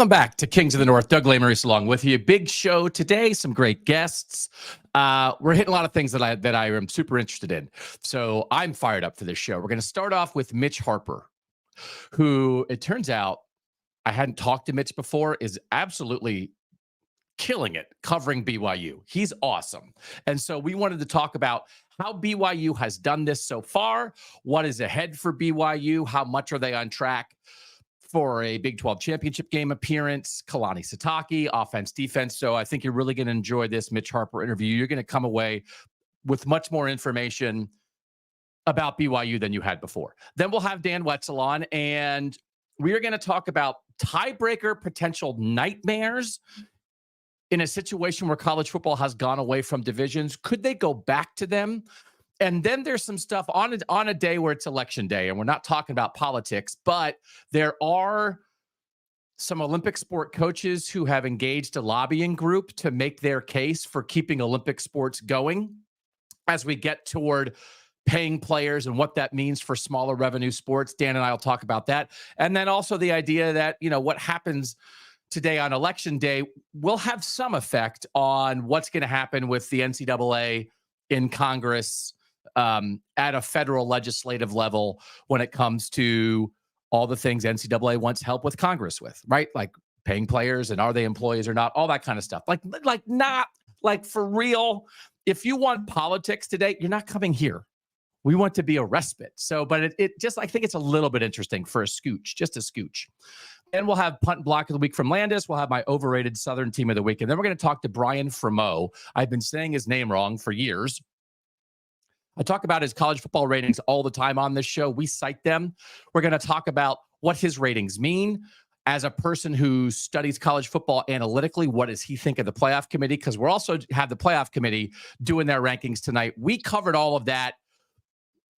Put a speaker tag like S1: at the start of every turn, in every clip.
S1: Welcome back to Kings of the North. Doug Lesmerises along with you. Big show today, some great guests. We're hitting a lot of things that I am super interested in. So I'm fired up for this show. We're going to start off with Mitch Harper, who it turns out I hadn't talked to Mitch before, is absolutely killing it covering BYU. He's awesome. And so we wanted to talk about how BYU has done this so far, what is ahead for BYU, how much are they on track for a Big 12 championship game appearance, Kalani Sitake, offense, defense. So I think you're really going to enjoy this Mitch Harper interview. You're going to come away with much more information about BYU than you had before. Then we'll have Dan Wetzel on, and we are going to talk about tiebreaker potential nightmares in a situation where college football has gone away from divisions. Could they go back to them? And then there's some stuff on a day where it's election day, and we're not talking about politics, but there are some Olympic sport coaches who have engaged a lobbying group to make their case for keeping Olympic sports going as we get toward paying players and what that means for smaller revenue sports. Dan and I will talk about that. And then also the idea that, what happens today on election day will have some effect on what's going to happen with the NCAA in Congress at a federal legislative level when it comes to all the things NCAA wants help with Congress with, right? Like paying players and are they employees or not, all that kind of stuff. Like not like for real. If you want politics today, you're not coming here. We want to be a respite. So, but it just, I think it's a little bit interesting for a scooch, just a scooch. And we'll have punt block of the week from Landis. We'll have my overrated Southern team of the week. And then we're going to talk to Brian Fremeau. I've been saying his name wrong for years. I talk about his college football ratings all the time on this show. We cite them. We're going to talk about what his ratings mean. As a person who studies college football analytically, what does he think of the playoff committee? Because we're also have the playoff committee doing their rankings tonight. We covered all of that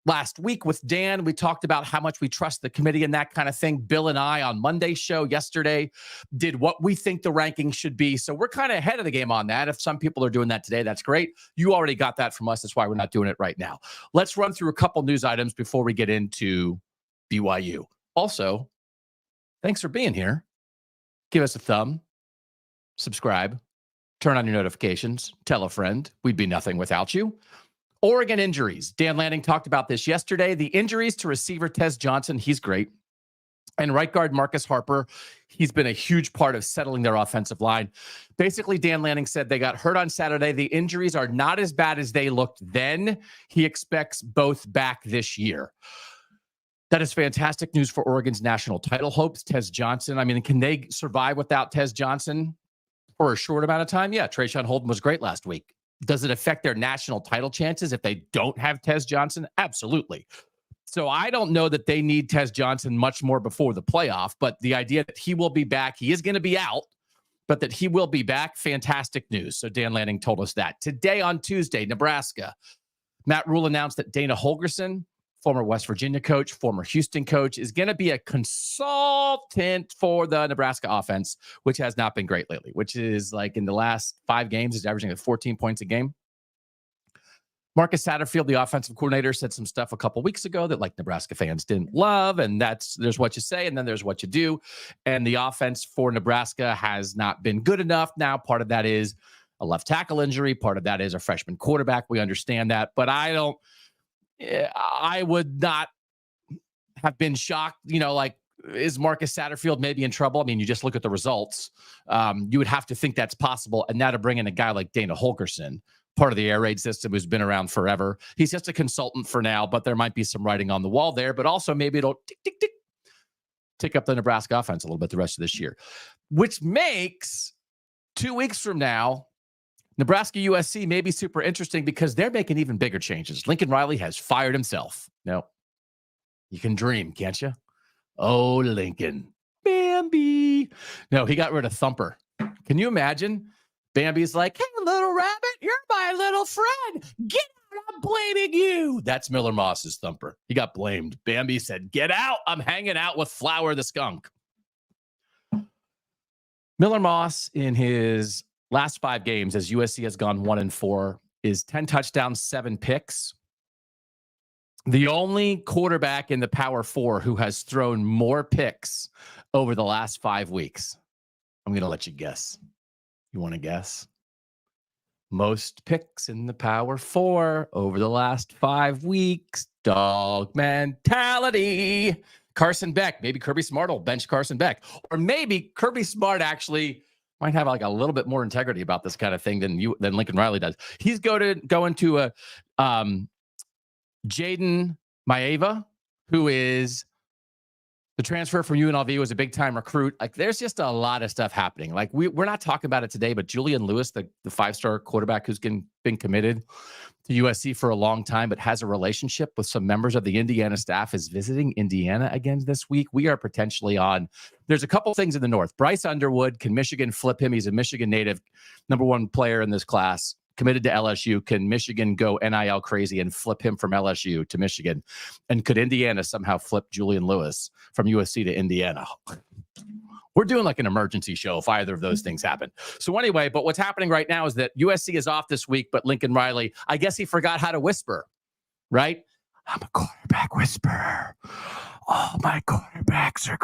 S1: last week with Dan. We talked about how much we trust the committee and that kind of thing. Bill and I on Monday's show yesterday did what we think the rankings should be. So we're kind of ahead of the game on that. If some people are doing that today, that's great. You already got that from us. That's why we're not doing it right now. Let's run through a couple news items before we get into BYU. Also, thanks for being here. Give us a thumb, subscribe, turn on your notifications, tell a friend. We'd be nothing without you. Oregon injuries. Dan Lanning talked about this yesterday. The injuries to receiver Tez Johnson, he's great. And right guard Marcus Harper, he's been a huge part of settling their offensive line. Basically, Dan Lanning said they got hurt on Saturday. The injuries are not as bad as they looked then. He expects both back this year. That is fantastic news for Oregon's national title hopes. Tez Johnson, I mean, can they survive without Tez Johnson for a short amount of time? Yeah, Trayshawn Holden was great last week. Does it affect their national title chances if they don't have Tez Johnson? Absolutely. So I don't know that they need Tez Johnson much more before the playoff, but the idea that he will be back, he is going to be out, but that he will be back, fantastic news. So Dan Lanning told us that. Today on Tuesday, Nebraska, Matt Rule announced that Dana Holgorsen, former West Virginia coach, former Houston coach, is going to be a consultant for the Nebraska offense, which has not been great lately, which is like in the last 5 games is averaging 14 points a game. Marcus Satterfield, the offensive coordinator, said some stuff a couple weeks ago that like Nebraska fans didn't love. And there's what you say, and then there's what you do. And the offense for Nebraska has not been good enough. Now, part of that is a left tackle injury. Part of that is a freshman quarterback. We understand that, but I would not have been shocked, like, is Marcus Satterfield maybe in trouble? I mean, you just look at the results. You would have to think that's possible. And now to bring in a guy like Dana Holgorsen, part of the air raid system who's been around forever. He's just a consultant for now, but there might be some writing on the wall there. But also maybe it'll tick up the Nebraska offense a little bit the rest of this year, which makes 2 weeks from now, Nebraska USC may be super interesting because they're making even bigger changes. Lincoln Riley has fired himself. No, you can dream, can't you? Oh, Lincoln. Bambi. No, he got rid of Thumper. Can you imagine? Bambi's like, hey, little rabbit, you're my little friend. Get out, I'm blaming you. That's Miller Moss's Thumper. He got blamed. Bambi said, get out. I'm hanging out with Flower the skunk. Miller Moss in his last 5 games, as USC has gone 1-4, is 10 touchdowns, 7 picks. The only quarterback in the Power 4 who has thrown more picks over the last 5 weeks. I'm going to let you guess. You want to guess? Most picks in the Power 4 over the last 5 weeks. Dog mentality. Carson Beck. Maybe Kirby Smart will bench Carson Beck. Or maybe Kirby Smart actually might have like a little bit more integrity about this kind of thing than Lincoln Riley does. He's going to a Jaden Maeva, who is the transfer from UNLV, was a big-time recruit. Like, there's just a lot of stuff happening. Like, we're not talking about it today, but Julian Lewis, the 5-star quarterback who's been committed to USC for a long time, but has a relationship with some members of the Indiana staff, is visiting Indiana again this week. We are potentially on. There's a couple things in the North. Bryce Underwood, can Michigan flip him? He's a Michigan native, #1 player in this class, committed to LSU. Can Michigan go NIL crazy and flip him from LSU to Michigan? And could Indiana somehow flip Julian Lewis from USC to Indiana? We're doing like an emergency show if either of those things happen. So anyway, but what's happening right now is that USC is off this week, but Lincoln Riley, I guess he forgot how to whisper, right? I'm a quarterback whisperer. All my quarterbacks are...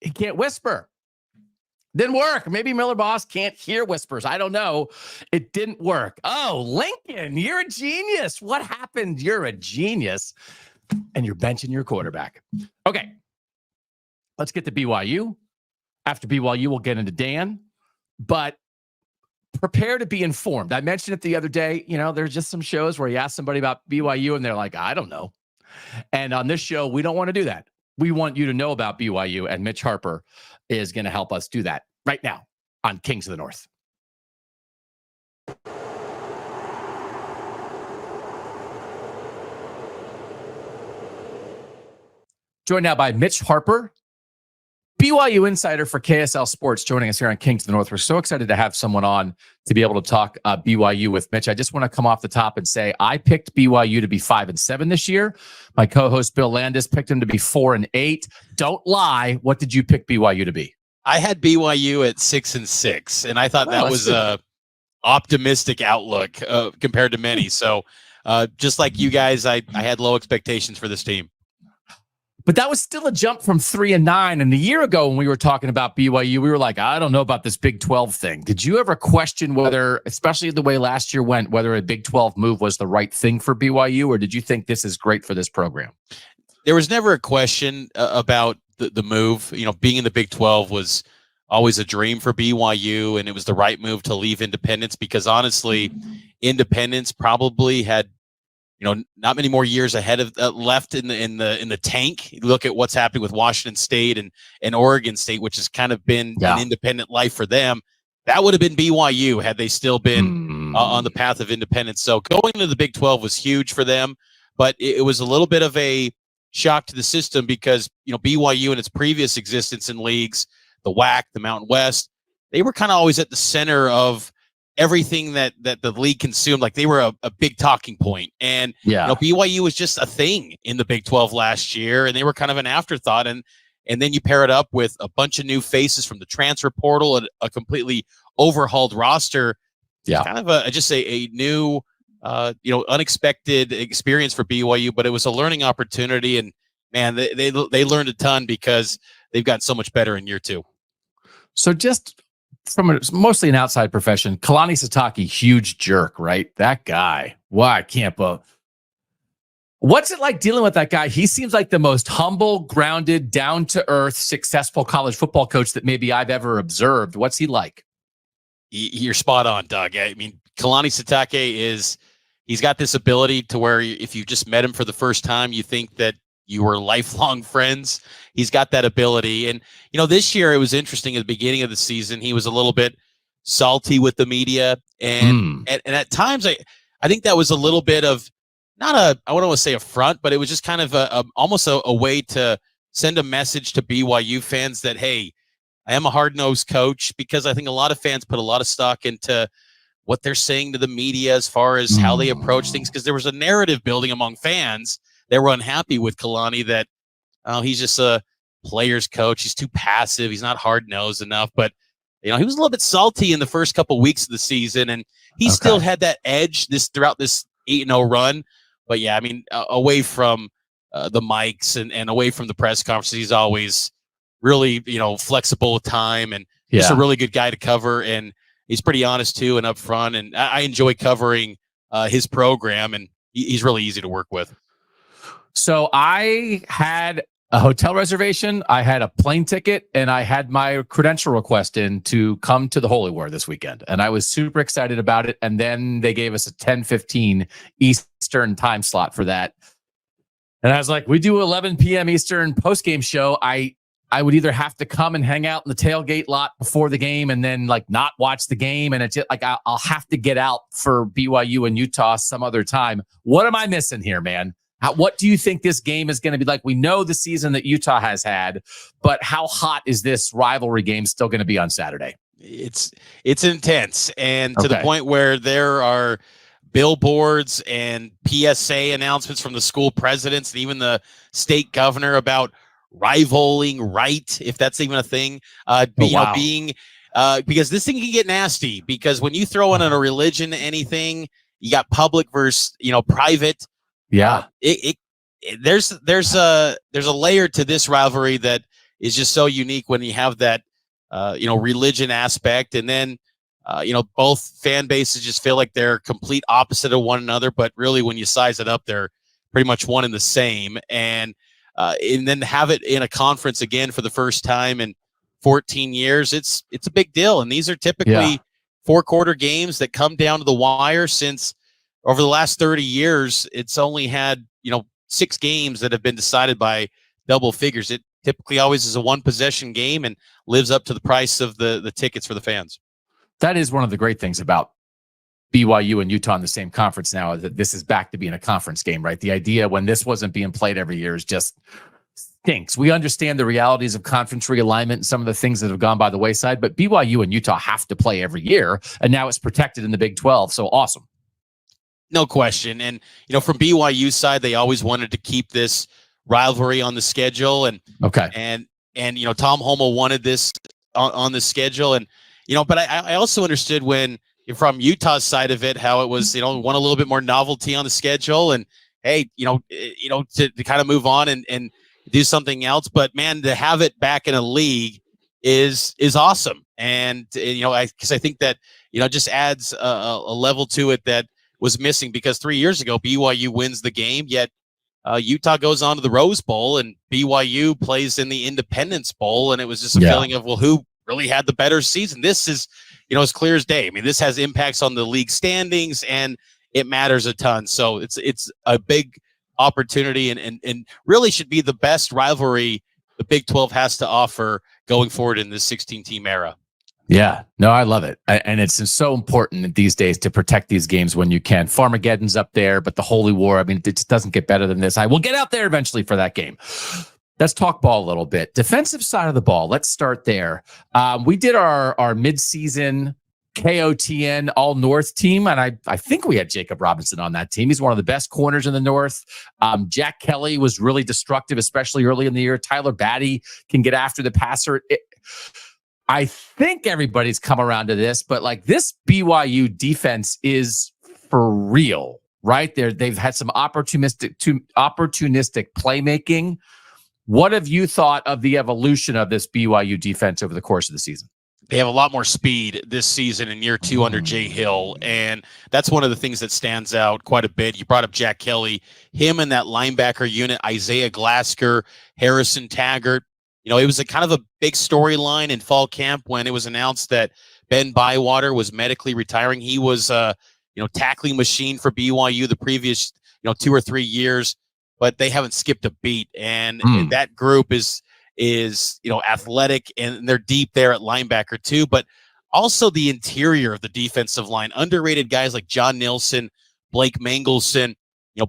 S1: He can't whisper. Didn't work. Maybe Miller Boss can't hear whispers. I don't know. It didn't work. Oh, Lincoln, you're a genius. What happened? You're a genius. And you're benching your quarterback. Okay. Let's get to BYU. After BYU, we'll get into Dan. But prepare to be informed. I mentioned it the other day. You know, there's just some shows where you ask somebody about BYU and they're like, I don't know. And on this show, we don't want to do that. We want you to know about BYU, and Mitch Harper is going to help us do that right now on Kings of the North. Joined now by Mitch Harper, BYU insider for KSL Sports, joining us here on Kings of the North. We're so excited to have someone on to be able to talk BYU with Mitch. I just want to come off the top and say I picked BYU to be 5-7 this year. My co-host Bill Landis picked him to be 4-8. Don't lie. What did you pick BYU to be?
S2: I had BYU at 6-6, and I thought that was a optimistic outlook compared to many. So just like you guys, I had low expectations for this team.
S1: But that was still a jump from 3-9. And a year ago when we were talking about BYU, we were like, I don't know about this Big 12 thing. Did you ever question whether, especially the way last year went, whether a Big 12 move was the right thing for BYU, or did you think this is great for this program?
S2: There was never a question about the move. You know, being in the Big 12 was always a dream for BYU, and it was the right move to leave Independence because honestly, Independence probably had, you know, not many more years ahead of left in the tank. You look at what's happening with Washington State and Oregon State, which has kind of been an independent life for them. That would have been BYU had they still been on the path of independence. So going into the Big 12 was huge for them, but it was a little bit of a shock to the system because, you know, BYU in its previous existence in leagues, the WAC, the Mountain West, they were kind of always at the center of everything that the league consumed. Like they were a big talking point. And you know, BYU was just a thing in the Big 12 last year, and they were kind of an afterthought. And then you pair it up with a bunch of new faces from the transfer portal and a completely overhauled roster. Yeah, kind of a new, unexpected experience for BYU. But it was a learning opportunity, and man, they learned a ton because they've gotten so much better in year two.
S1: So just from mostly an outside profession, Kalani Sitake, huge jerk, right? That guy. Why can't What's it like dealing with that guy? He seems like the most humble, grounded, down-to-earth, successful college football coach that maybe I've ever observed. What's he like?
S2: You're spot on, Doug. I mean, Kalani Sitake he's got this ability to where if you just met him for the first time, you think that you were lifelong friends. He's got that ability. And, you know, this year it was interesting at the beginning of the season. He was a little bit salty with the media. And at times I think that was a little bit of I don't want to say a front, but it was just kind of almost a way to send a message to BYU fans that, hey, I am a hard-nosed coach, because I think a lot of fans put a lot of stock into what they're saying to the media as far as how they approach things. Because there was a narrative building among fans that were unhappy with Kalani that, oh, he's just a player's coach. He's too passive. He's not hard-nosed enough. But, you know, he was a little bit salty in the first couple weeks of the season, and he still had that edge throughout this 8-0 run. But, yeah, I mean, away from the mics and away from the press conferences, he's always really, flexible with time and just a really good guy to cover. And he's pretty honest too and upfront. And I enjoy covering his program, and he's really easy to work with.
S1: So I had a hotel reservation, I had a plane ticket, and I had my credential request in to come to the Holy War this weekend. And I was super excited about it. And then they gave us a 10:15 Eastern time slot for that. And I was like, we do 11 p.m. Eastern post-game show. I would either have to come and hang out in the tailgate lot before the game and then like not watch the game. And it's just, like, I'll have to get out for BYU and Utah some other time. What am I missing here, man? What do you think this game is going to be like? We know the season that Utah has had, but how hot is this rivalry game still going to be on Saturday?
S2: It's intense, and to the point where there are billboards and PSA announcements from the school presidents and even the state governor about rivaling right, if that's even a thing, being because this thing can get nasty, because when you throw in a religion to anything, you got public versus private. There's a layer to this rivalry that is just so unique when you have that religion aspect, and then both fan bases just feel like they're complete opposite of one another, but really when you size it up, they're pretty much one and the same. And then have it in a conference again for the first time in 14 years, it's a big deal. And these are typically 4-quarter games that come down to the wire. Since over the last 30 years, it's only had 6 games that have been decided by double figures. It typically always is a 1-possession game and lives up to the price of the tickets for the fans.
S1: That is one of the great things about BYU and Utah in the same conference now, is that this is back to being a conference game, right? The idea when this wasn't being played every year is just stinks. We understand the realities of conference realignment and some of the things that have gone by the wayside, but BYU and Utah have to play every year, and now it's protected in the Big 12. So awesome.
S2: No question. And, from BYU side, they always wanted to keep this rivalry on the schedule. And, Tom Homo wanted this on the schedule. And, but I also understood when, from Utah's side of it, how it was, want a little bit more novelty on the schedule, and hey, to kind of move on and do something else. But man, to have it back in a league is awesome. And because I think that just adds a level to it that was missing, because 3 years ago BYU wins the game, yet Utah goes on to the Rose Bowl and BYU plays in the Independence Bowl, and it was just a feeling of, well, who really had the better season? This is as clear as day. I mean, this has impacts on the league standings, and it matters a ton. So it's a big opportunity, and really should be the best rivalry the Big 12 has to offer going forward in this 16-team era.
S1: Yeah, no, I love it. And it's so important these days to protect these games when you can. Farmageddon's up there, but the Holy War, I mean, it just doesn't get better than this. I will get out there eventually for that game. Let's talk ball a little bit. Defensive side of the ball. Let's start there. We did our midseason KOTN All North team, and I think we had Jacob Robinson on that team. He's one of the best corners in the North. Jack Kelly was really destructive, especially early in the year. Tyler Batty can get after the passer. I think everybody's come around to this, but like, this BYU defense is for real, right? They've had some opportunistic playmaking. What have you thought of the evolution of this BYU defense over the course of the season?
S2: They have a lot more speed this season in year 2 under Jay Hill, and that's one of the things that stands out quite a bit. You brought up Jack Kelly, him and that linebacker unit, Isaiah Glasker, Harrison Taggart. It was a kind of a big storyline in fall camp when it was announced that Ben Bywater was medically retiring. He was tackling machine for BYU the previous 2 or 3 years, but they haven't skipped a beat. And that group is athletic, and they're deep there at linebacker too, but also the interior of the defensive line. Underrated guys like John Nilsson, Blake Mangelson.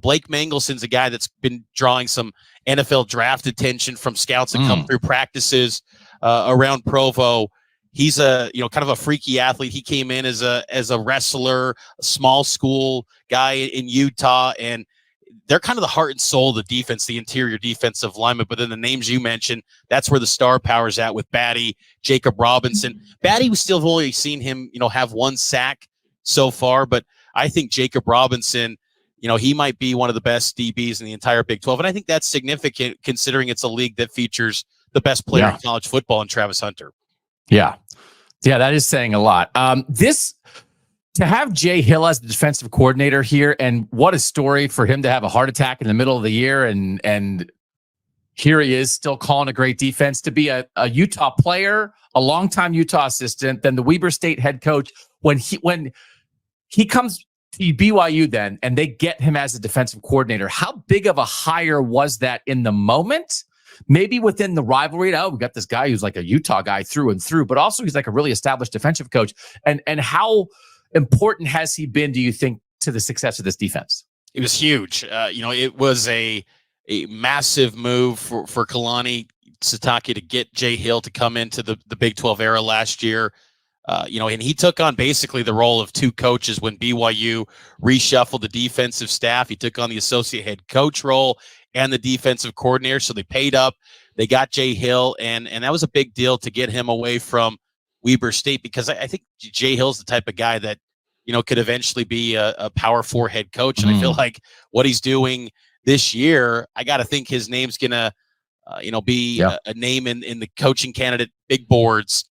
S2: Blake Mangelson's a guy that's been drawing some NFL draft attention from scouts that come through practices around Provo. He's a kind of a freaky athlete. He came in as a wrestler, a small school guy in Utah, and they're kind of the heart and soul of the defense, the interior defensive lineman. But then the names you mentioned, that's where the star power's at with Batty, Jacob Robinson. Batty, we still have only seen him, have 1 sack so far, but I think Jacob Robinson, he might be one of the best DBs in the entire Big 12. And I think that's significant considering it's a league that features the best player in college football in Travis Hunter.
S1: Yeah. Yeah, that is saying a lot. To have Jay Hill as the defensive coordinator here, and what a story for him to have a heart attack in the middle of the year, and here he is still calling a great defense, to be a Utah player, a longtime Utah assistant, then the Weber State head coach. When he comes to BYU then, and they get him as a defensive coordinator, how big of a hire was that in the moment? Maybe within the rivalry, we got this guy who's like a Utah guy through and through, but also he's like a really established defensive coach. And how important has he been, do you think, to the success of this defense?
S2: It was huge. It was a massive move for Kalani Sitake to get Jay Hill to come into the Big 12 era last year. And he took on basically the role of two coaches when BYU reshuffled the defensive staff. He took on the associate head coach role and the defensive coordinator. So they paid up, they got Jay Hill, and that was a big deal to get him away from Weber State, because I think Jay Hill's the type of guy that, could eventually be a Power 4 head coach. And I feel like what he's doing this year, I got to think his name's going to, be a name in the coaching candidate big boards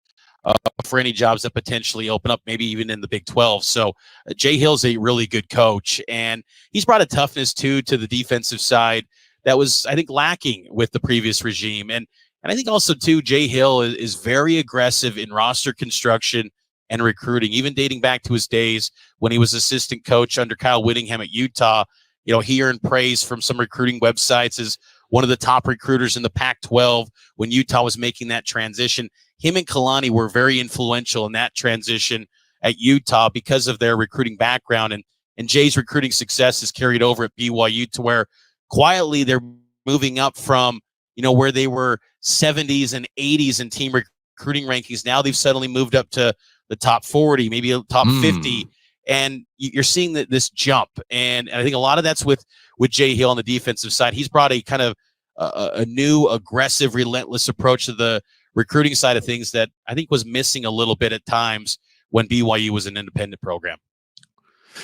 S2: for any jobs that potentially open up, maybe even in the Big 12. So Jay Hill's a really good coach, and he's brought a toughness too to the defensive side that was, I think, lacking with the previous regime. And I think also too, Jay Hill is very aggressive in roster construction and recruiting, even dating back to his days when he was assistant coach under Kyle Whittingham at Utah. He earned praise from some recruiting websites as one of the top recruiters in the Pac-12 when Utah was making that transition. Him and Kalani were very influential in that transition at Utah because of their recruiting background. And Jay's recruiting success is carried over at BYU to where quietly they're moving up from, where they were 70s and 80s in team recruiting rankings. Now they've suddenly moved up to the top 40, maybe a top 50. And you're seeing this jump. And I think a lot of that's with Jay Hill on the defensive side. He's brought a kind of a new, aggressive, relentless approach to the recruiting side of things that I think was missing a little bit at times when BYU was an independent program.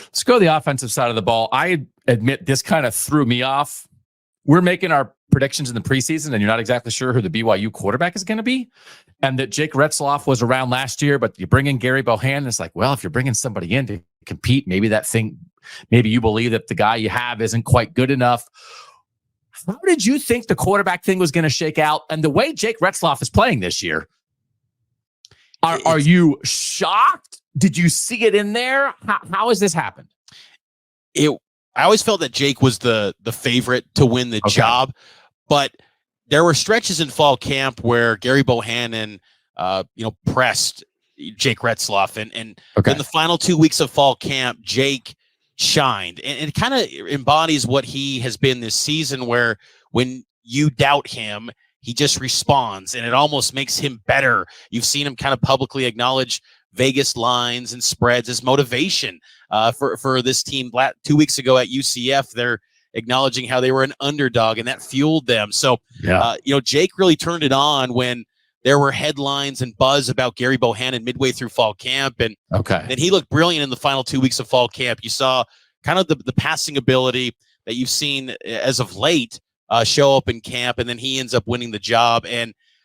S1: Let's go to the offensive side of the ball. I admit this kind of threw me off. We're making our predictions in the preseason, and you're not exactly sure who the BYU quarterback is going to be. And that Jake Retzloff was around last year, but you bring in Gary Bohannon. It's like, well, if you're bringing somebody in to compete, maybe you believe that the guy you have isn't quite good enough. How did you think the quarterback thing was going to shake out? And the way Jake Retzloff is playing this year, are you shocked? Did you see it in there? How has this happened?
S2: I always felt that Jake was the favorite to win the job, but there were stretches in fall camp where Gary Bohannon, pressed Jake Retzloff, and in the final 2 weeks of fall camp, Jake shined, and it kind of embodies what he has been this season, where when you doubt him, he just responds, and it almost makes him better. You've seen him kind of publicly acknowledge Vegas lines and spreads as motivation for this team. 2 weeks ago at UCF, they're acknowledging how they were an underdog, and that fueled them. So, Jake really turned it on when there were headlines and buzz about Gary Bohannon midway through fall camp. And then he looked brilliant in the final 2 weeks of fall camp. You saw kind of the passing ability that you've seen as of late show up in camp, and then he ends up winning the job.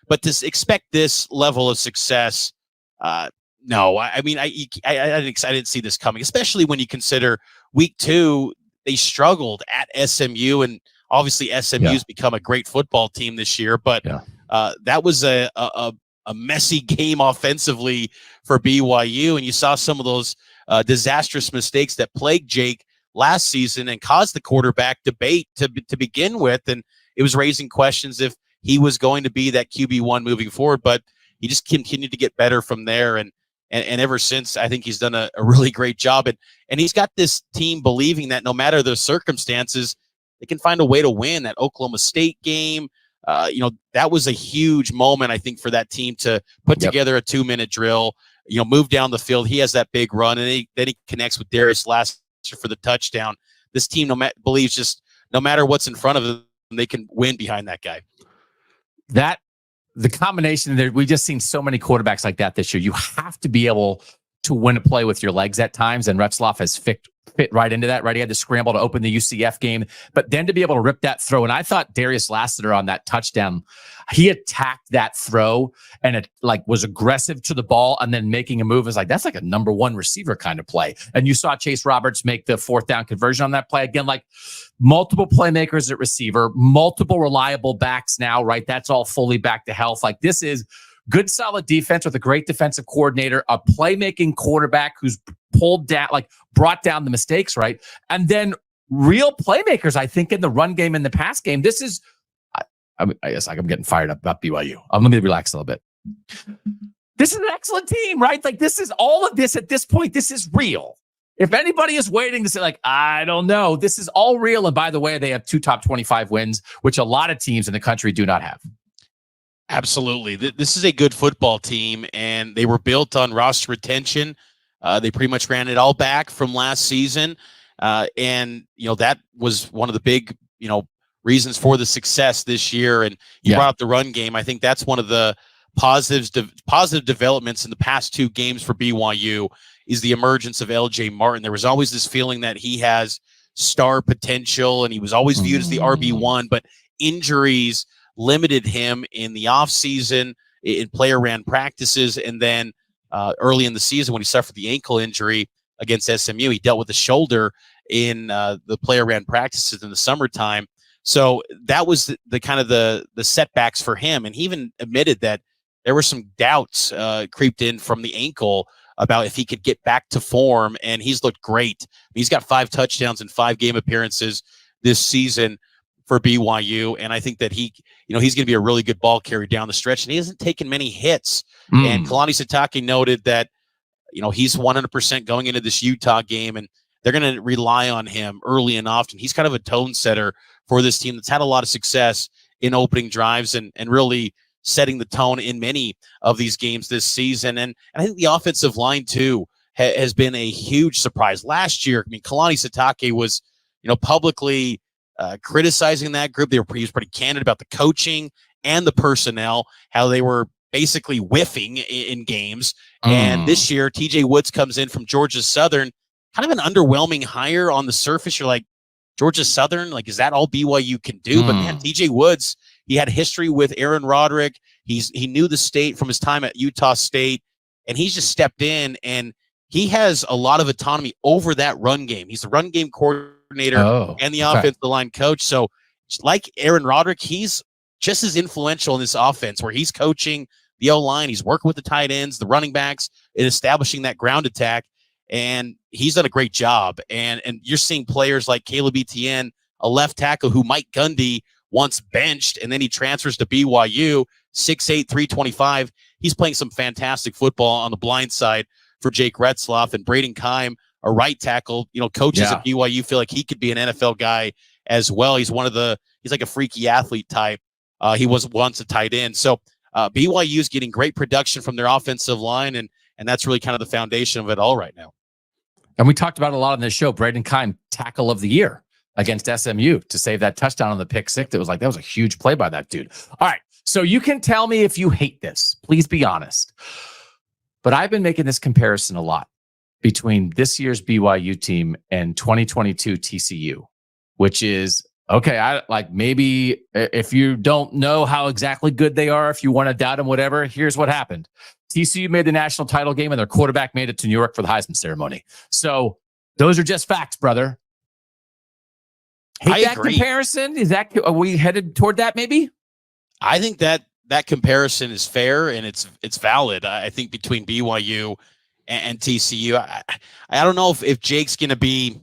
S2: But to expect this level of success, no, I didn't see this coming, especially when you consider week 2, they struggled at SMU, and obviously SMU's become a great football team this year, but that was a messy game offensively for BYU, and you saw some of those disastrous mistakes that plagued Jake last season and caused the quarterback debate to begin with, and it was raising questions if he was going to be that QB1 moving forward, but he just continued to get better from there, and ever since, I think he's done a really great job, and he's got this team believing that no matter the circumstances, they can find a way to win. That Oklahoma State game, that was a huge moment, I think, for that team to put together a 2-minute drill, move down the field. He has that big run, and then he connects with Darius Lassiter for the touchdown. This team believes just no matter what's in front of them, they can win behind that guy. The combination there, we've just seen so many quarterbacks like that this year. You have to be able to win a play with your legs at times, and Retzloff has
S1: fit right into that, right? He had to scramble to open the UCF game, but then to be able to rip that throw. And I thought Darius Lassiter on that touchdown, he attacked that throw and it like was aggressive to the ball and then making a move. Is like, that's like a number one receiver kind of play. And you saw Chase Roberts make the fourth down conversion on that play. Again, like multiple playmakers at receiver, multiple reliable backs now, right? That's all fully back to health. Like this is good, solid defense with a great defensive coordinator, a playmaking quarterback who's pulled down, like brought down the mistakes, right? And then real playmakers, I think, in the run game and the pass game. This is, I guess like I'm getting fired up about BYU. Let me relax a little bit. This is an excellent team, right? Like this is all of this at this point. This is real. If anybody is waiting to say like, I don't know, this is all real. And by the way, they have 2 top 25 wins, which a lot of teams in the country do not have.
S2: Absolutely. This is a good football team, and they were built on roster retention. They pretty much ran it all back from last season. And, that was one of the big, reasons for the success this year. And you brought up the run game. I think that's one of the positive developments in the past 2 games for BYU is the emergence of LJ Martin. There was always this feeling that he has star potential, and he was always viewed as the RB1, but injuries limited him in the offseason, in player ran practices, and then early in the season when he suffered the ankle injury against SMU, he dealt with the shoulder in the player ran practices in the summertime. So that was the kind of the setbacks for him. And he even admitted that there were some doubts creeped in from the ankle about if he could get back to form, and he's looked great. He's got 5 touchdowns in 5 game appearances this season for BYU, and I think that he's going to be a really good ball carrier down the stretch, and he hasn't taken many hits. And Kalani Sitake noted that he's 100% going into this Utah game, and they're going to rely on him early and often. He's kind of a tone setter for this team that's had a lot of success in opening drives and really setting the tone in many of these games this season. And I think the offensive line too has been a huge surprise. Last year, Kalani Sitake was publicly criticizing that group. He was pretty candid about the coaching and the personnel, how they were basically whiffing in games. And this year, TJ Woods comes in from Georgia Southern, kind of an underwhelming hire on the surface. You're like, Georgia Southern, like, is that all BYU can do? But man, TJ Woods, he had history with Aaron Roderick. He knew the state from his time at Utah State, and he's just stepped in, and he has a lot of autonomy over that run game. He's the run game coordinator and the offensive line coach. So like Aaron Roderick, he's just as influential in this offense where he's coaching the O-line. He's working with the tight ends, the running backs, and establishing that ground attack. And he's done a great job. And you're seeing players like Caleb Etienne, a left tackle who Mike Gundy once benched, and then he transfers to BYU, 6'8", 325. He's playing some fantastic football on the blind side for Jake Retzloff, and Braden Keim, a right tackle. Coaches at BYU feel like he could be an NFL guy as well. He's like a freaky athlete type. He was once a tight end. So BYU is getting great production from their offensive line, and that's really kind of the foundation of it all right now.
S1: And we talked about it a lot on this show. Braden Keim, tackle of the year against SMU to save that touchdown on the pick six. That was a huge play by that dude. All right. So you can tell me if you hate this. Please be honest. But I've been making this comparison a lot between this year's BYU team and 2022 TCU, which is, okay, maybe if you don't know how exactly good they are, if you want to doubt them, whatever, here's what happened. TCU made the national title game and their quarterback made it to New York for the Heisman ceremony. So those are just facts, brother. Hate that comparison? Are we headed toward that maybe?
S2: I think that comparison is fair and it's valid. I think between BYU and TCU, I don't know if Jake's going to be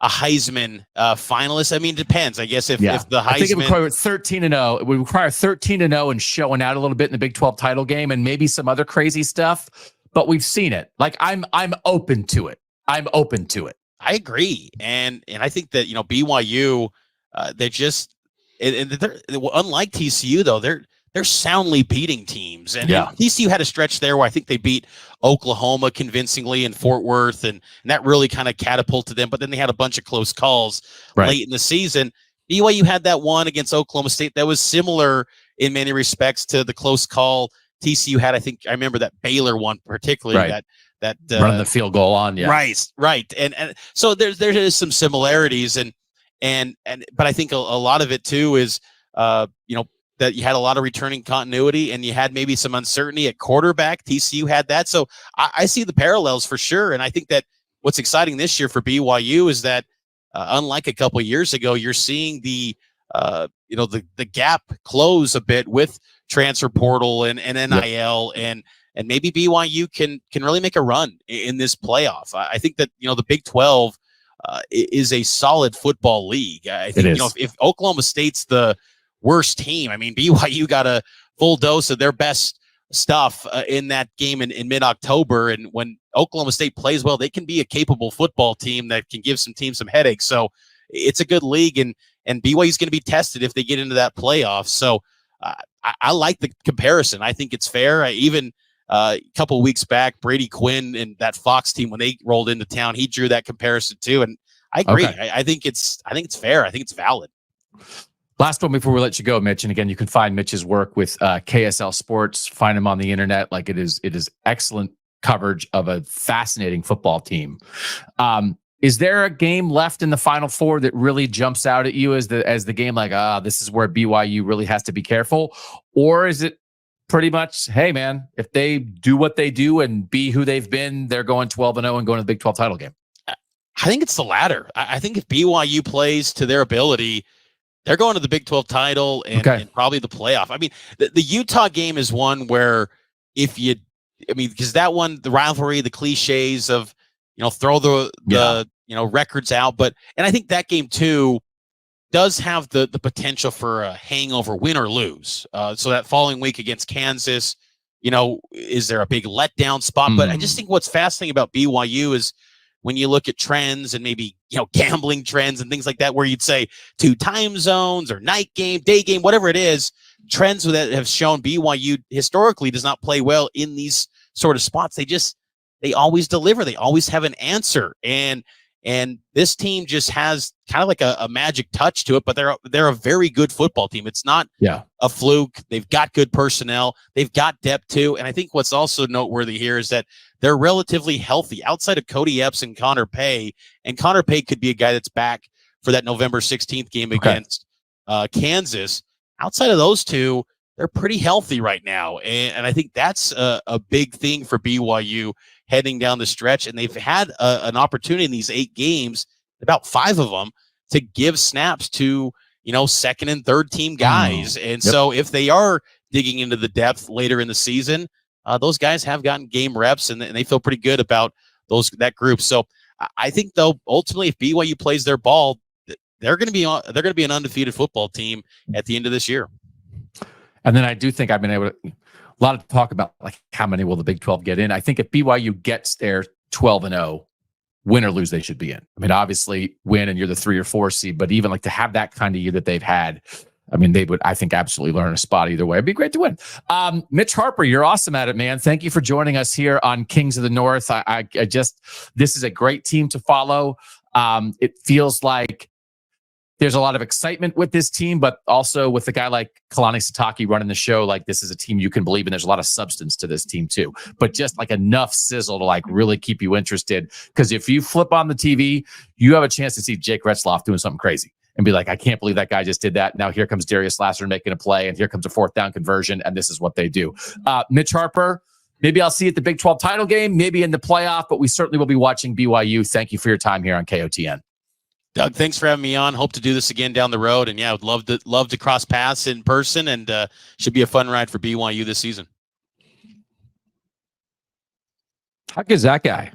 S2: a Heisman finalist. I mean, it depends. I guess if the Heisman, I think it would require
S1: 13-0. It would require 13-0 and showing out a little bit in the Big 12 title game and maybe some other crazy stuff. But we've seen it. Like I'm open to it. I'm open to it.
S2: I agree, and I think that BYU, they're just, and they're unlike TCU though. They're soundly beating teams, and TCU had a stretch there where I think they beat Oklahoma convincingly in Fort Worth, and that really kind of catapulted them. But then they had a bunch of close calls late in the season. BYU had that one against Oklahoma State that was similar in many respects to the close call TCU had. I remember that Baylor one particularly that
S1: running the field goal on. Yeah.
S2: Right. And so there is some similarities but I think a lot of it too is, that you had a lot of returning continuity and you had maybe some uncertainty at quarterback. TCU had that. So I see the parallels for sure. And I think that what's exciting this year for BYU is that unlike a couple of years ago, you're seeing the gap close a bit with transfer portal and NIL and maybe BYU can really make a run in this playoff. I think that, the Big 12 is a solid football league. I think, if Oklahoma State's the worst team, I mean, BYU got a full dose of their best stuff in that game in mid-October. And when Oklahoma State plays well, they can be a capable football team that can give some teams some headaches. So it's a good league, and BYU is going to be tested if they get into that playoff. So I like the comparison. I think it's fair. A couple of weeks back, Brady Quinn and that Fox team, when they rolled into town, he drew that comparison too. And I agree. Okay. I think it's fair. I think it's valid.
S1: Last one before we let you go, Mitch. And again, you can find Mitch's work with KSL Sports. Find him on the internet. Like it is excellent coverage of a fascinating football team. Is there a game left in the Final Four that really jumps out at you as the game? Like, this is where BYU really has to be careful, or is it pretty much, hey man, if they do what they do and be who they've been, they're going 12-0 and going to the Big 12 title game?
S2: I think it's the latter. I think if BYU plays to their ability, they're going to the Big 12 title and probably the playoff. I mean, the Utah game is one where because that one, the rivalry, the cliches of, throw the records out. And I think that game too does have the potential for a hangover, win or lose. So that following week against Kansas, is there a big letdown spot? But I just think what's fascinating about BYU is when you look at trends and maybe, gambling trends and things like that, where you'd say 2 time zones or night game, day game, whatever it is, trends that have shown BYU historically does not play well in these sort of spots. They always deliver. They always have an answer. And this team just has kind of like a magic touch to it, but they're a very good football team. It's not a fluke. They've got good personnel. They've got depth too. And I think what's also noteworthy here is that they're relatively healthy outside of Cody Epps and Connor Pay. And Connor Pay could be a guy that's back for that November 16th game against Kansas. Outside of those two, they're pretty healthy right now. And I think that's a big thing for BYU heading down the stretch. And they've had an opportunity in these 8 games, about 5 of them, to give snaps to, second and third team guys. And so if they are digging into the depth later in the season, those guys have gotten game reps and they feel pretty good about that group. So I think though, ultimately, if BYU plays their ball, they're going to be an undefeated football team at the end of this year.
S1: And then I do think I've been able to, a lot of talk about like how many will the Big 12 get in. I think if BYU gets there 12-0, win or lose, they should be in. I mean, obviously win and you're the 3 or 4 seed, but even like to have that kind of year that they've had, I mean, they would, I think, absolutely learn a spot either way. It'd be great to win. Mitch Harper, you're awesome at it, man. Thank you for joining us here on Kings of the North. This is a great team to follow. It feels like there's a lot of excitement with this team, but also with a guy like Kalani Sitake running the show, like this is a team you can believe in. There's a lot of substance to this team too, but just like enough sizzle to like really keep you interested. Because if you flip on the TV, you have a chance to see Jake Retzloff doing something crazy and be like, I can't believe that guy just did that. Now here comes Darius Lasser making a play, and here comes a 4th down conversion, and this is what they do. Mitch Harper, maybe I'll see you at the Big 12 title game, maybe in the playoff, but we certainly will be watching BYU. Thank you for your time here on KOTN.
S2: Doug, thanks for having me on. Hope to do this again down the road. And yeah, I would love to cross paths in person, and should be a fun ride for BYU this season.
S1: How good is that guy?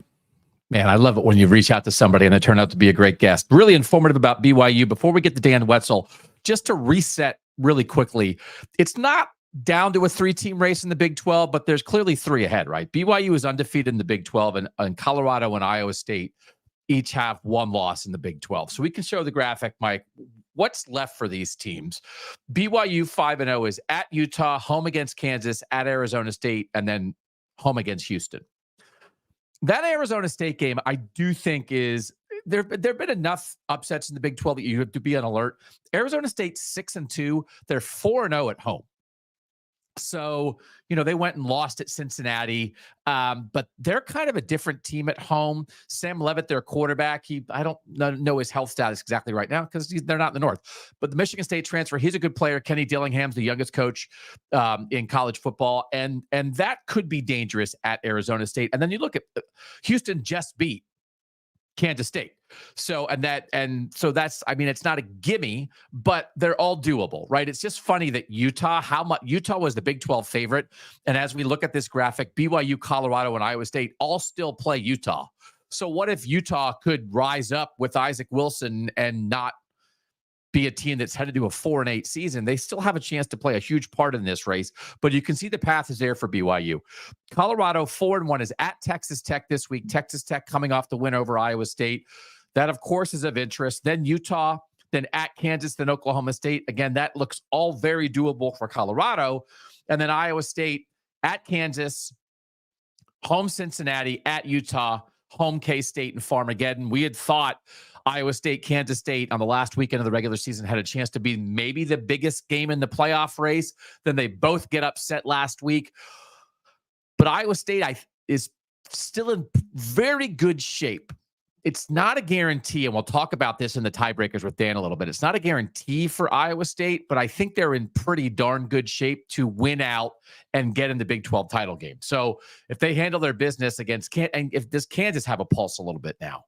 S1: Man, I love it when you reach out to somebody and they turn out to be a great guest. Really informative about BYU. Before we get to Dan Wetzel, just to reset really quickly, it's not down to a 3-team race in the Big 12, but there's clearly 3 ahead, right? BYU is undefeated in the Big 12, and Colorado and Iowa State each have 1 loss in the Big 12. So we can show the graphic, Mike. What's left for these teams? BYU 5-0 is at Utah, home against Kansas, at Arizona State, and then home against Houston. That Arizona State game, I do think is there have been enough upsets in the Big 12 that you have to be on alert. Arizona State 6-2, they're 4-0 at home. So, they went and lost at Cincinnati, but they're kind of a different team at home. Sam Levitt, their quarterback, I don't know his health status exactly right now because they're not in the North. But the Michigan State transfer, he's a good player. Kenny Dillingham's the youngest coach in college football, and that could be dangerous at Arizona State. And then you look at Houston just beat Kansas State. So that's, it's not a gimme, but they're all doable, right? It's just funny that Utah was the Big 12 favorite. And as we look at this graphic, BYU, Colorado, and Iowa State all still play Utah. So what if Utah could rise up with Isaac Wilson and not be a team that's headed to a 4-8 season? They still have a chance to play a huge part in this race, but you can see the path is there for BYU. Colorado 4-1 is at Texas Tech this week. Texas Tech coming off the win over Iowa State. That, of course, is of interest. Then Utah, then at Kansas, then Oklahoma State. Again, that looks all very doable for Colorado. And then Iowa State at Kansas, home Cincinnati, at Utah, home K-State and Farmageddon. We had thought Iowa State, Kansas State on the last weekend of the regular season had a chance to be maybe the biggest game in the playoff race. Then they both get upset last week. But Iowa State is still in very good shape. It's not a guarantee, and we'll talk about this in the tiebreakers with Dan a little bit. It's not a guarantee for Iowa State, but I think they're in pretty darn good shape to win out and get in the Big 12 title game. So if they handle their business against and if does Kansas have a pulse a little bit now,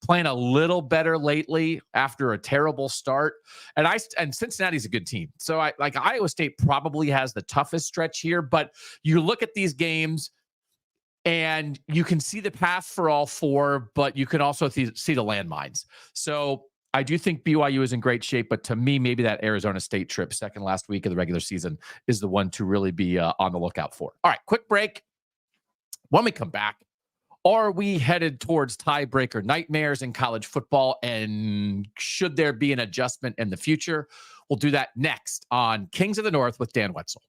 S1: playing a little better lately after a terrible start, and Cincinnati's a good team. So Iowa State probably has the toughest stretch here, but you look at these games and you can see the path for all four, but you can also see the landmines. So I do think BYU is in great shape, but to me, maybe that Arizona State trip, second last week of the regular season, is the one to really be on the lookout for. All right, quick break. When we come back, are we headed towards tiebreaker nightmares in college football, and should there be an adjustment in the future? We'll do that next on Kings of the North with Dan Wetzel.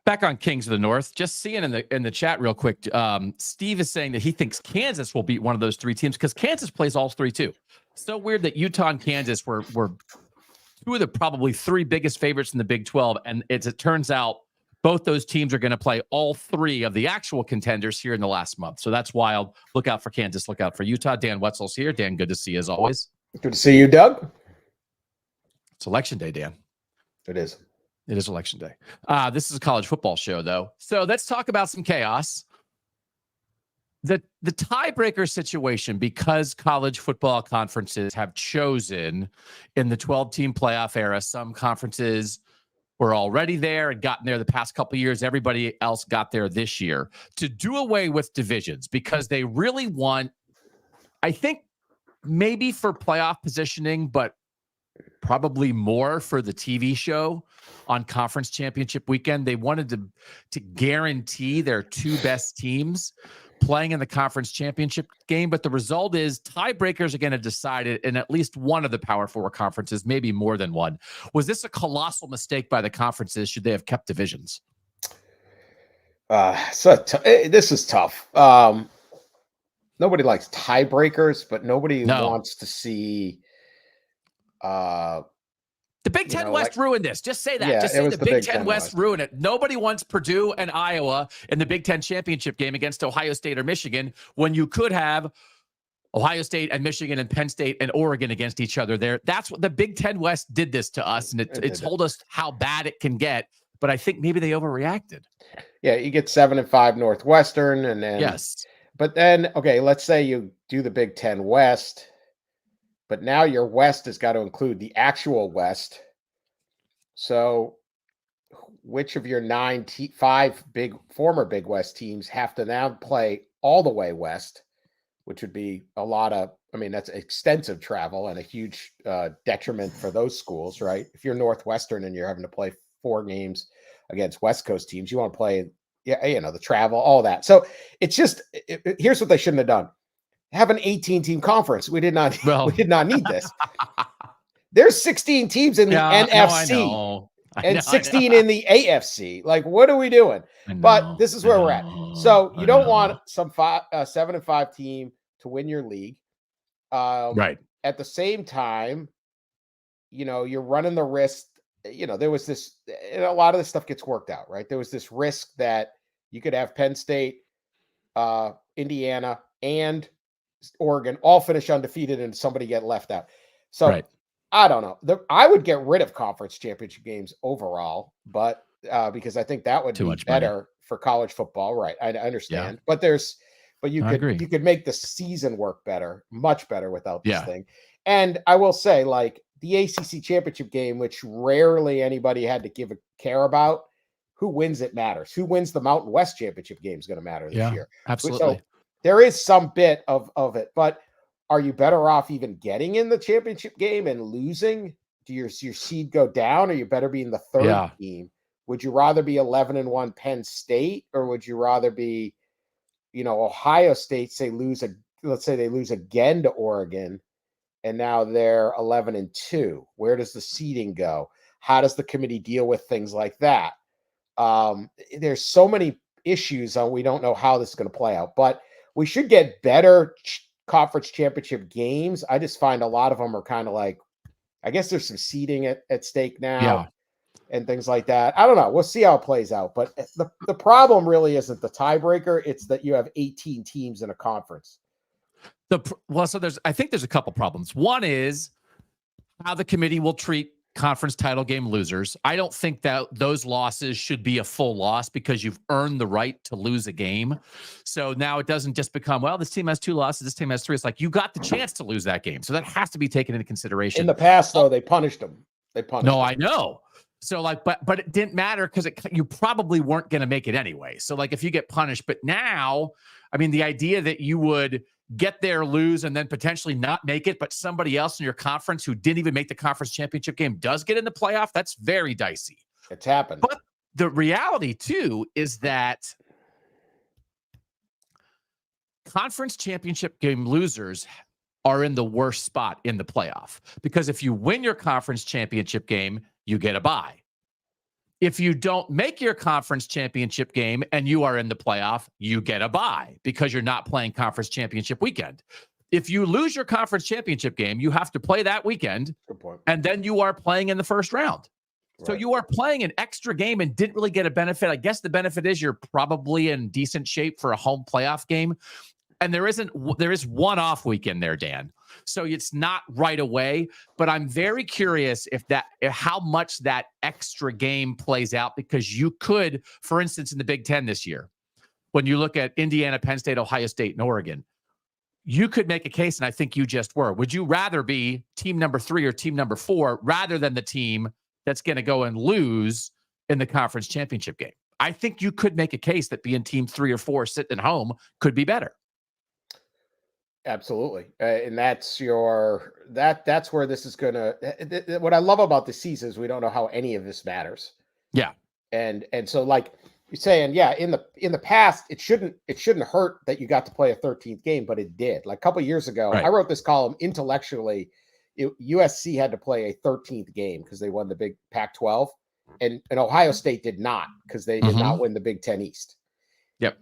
S1: Back on Kings of the North, just seeing in the chat real quick, Steve is saying that he thinks Kansas will beat one of those three teams because Kansas plays all three too. So weird that Utah and Kansas were two of the probably three biggest favorites in the Big 12, and it turns out both those teams are going to play all three of the actual contenders here in the last month. So that's wild. Look out for Kansas. Look out for Utah. Dan Wetzel's here. Dan, good to see you as always.
S3: Good to see you, Doug.
S1: It's election day, Dan.
S3: It is.
S1: It is election day. This is a college football show, though. So let's talk about some chaos. The tiebreaker situation, because college football conferences have chosen in the 12-team playoff era, some conferences were already there and gotten there the past couple of years. Everybody else got there this year to do away with divisions because they really want, I think, maybe for playoff positioning, but probably more for the TV show on conference championship weekend. They wanted to guarantee their two best teams playing in the conference championship game. But the result is tiebreakers are going to decide it in at least one of the Power Four conferences, maybe more than one. Was this a colossal mistake by the conferences? Should they have kept divisions?
S3: This is tough. Nobody likes tiebreakers, but nobody wants to see
S1: the Big Ten West ruined this. Just say that. Yeah, just say the Big Ten West ruined it. Nobody wants Purdue and Iowa in the Big Ten championship game against Ohio State or Michigan when you could have Ohio State and Michigan and Penn State and Oregon against each other there. That's what the Big Ten West did this to us, and it told us how bad it can get. But I think maybe they overreacted.
S3: Yeah, you get 7-5 Northwestern, and then
S1: yes.
S3: But then, okay, let's say you do the Big Ten West. But now your West has got to include the actual West. So which of your five former Big West teams have to now play all the way West which would be a lot of, I mean, that's extensive travel and a huge detriment for those schools, right? If you're Northwestern and you're having to play 4 games against West Coast teams, you want to play, the travel, all that. So it's just, here's what they shouldn't have done. Have an 18-team conference. We did not need this. There's 16 teams in the NFC and 16 in the AFC. Like, what are we doing? But this is where we're at. So you don't want some 7-5 team to win your league.
S1: Right.
S3: At the same time, you're running the risk. There was this, and a lot of this stuff gets worked out, right? There was this risk that you could have Penn State, Indiana, and Oregon all finish undefeated and somebody get left out. So
S1: right.
S3: I don't know. I would get rid of conference championship games overall, but because I think that would be better for college football, right? I understand, but you could make the season work better, much better without this thing. And I will say, like the ACC championship game, which rarely anybody had to care about, who wins it matters. Who wins the Mountain West championship game is going to matter this year.
S1: Absolutely.
S3: So there is some bit of it, but are you better off even getting in the championship game and losing? Do your seed go down, or you better be in the third team? Would you rather be 11-1 Penn State, or would you rather be, Ohio State, let's say they lose again to Oregon, and now they're 11-2? Where does the seeding go? How does the committee deal with things like that? There's so many issues we don't know how this is going to play out, but we should get better conference championship games. I just find a lot of them are kind of like, I guess there's some seeding at stake now and things like that. I don't know. We'll see how it plays out. But the problem really isn't the tiebreaker. It's that you have 18 teams in a conference.
S1: I think there's a couple problems. One is how the committee will treat conference title game losers. I don't think that those losses should be a full loss because you've earned the right to lose a game. So now it doesn't just become, well, this team has 2 losses, this team has 3. It's like you got the chance to lose that game. So that has to be taken into consideration.
S3: In the past, though, they punished them.
S1: I know. So but it didn't matter because you probably weren't going to make it anyway. So like if you get punished, but now, I mean, the idea that you would get there, lose, and then potentially not make it, but somebody else in your conference who didn't even make the conference championship game does get in the playoff, that's very dicey.
S3: It's happened.
S1: But the reality, too, is that conference championship game losers are in the worst spot in the playoff. Because if you win your conference championship game, you get a bye. If you don't make your conference championship game and you are in the playoff, you get a bye because you're not playing conference championship weekend. If you lose your conference championship game, you have to play that weekend.
S3: Good point.
S1: And then you are playing in the first round.
S3: Right.
S1: So you are playing an extra game and didn't really get a benefit. I guess the benefit is you're probably in decent shape for a home playoff game. And there is one off weekend there, Dan. So it's not right away, but I'm very curious if how much that extra game plays out, because you could, for instance, in the Big Ten this year, when you look at Indiana, Penn State, Ohio State, and Oregon, you could make a case, and I think you just were. Would you rather be team number 3 or team number 4 rather than the team that's going to go and lose in the conference championship game? I think you could make a case that being team 3 or 4 sitting at home could be better.
S3: Absolutely. And that's that's where this is going to, what I love about the season is we don't know how any of this matters.
S1: Yeah.
S3: And so like you're saying, in the past, it shouldn't hurt that you got to play a 13th game, but it did. Like a couple of years ago, right. I wrote this column intellectually. USC had to play a 13th game because they won the big Pac-12, and Ohio State did not because they did not win the Big Ten East.
S1: Yep.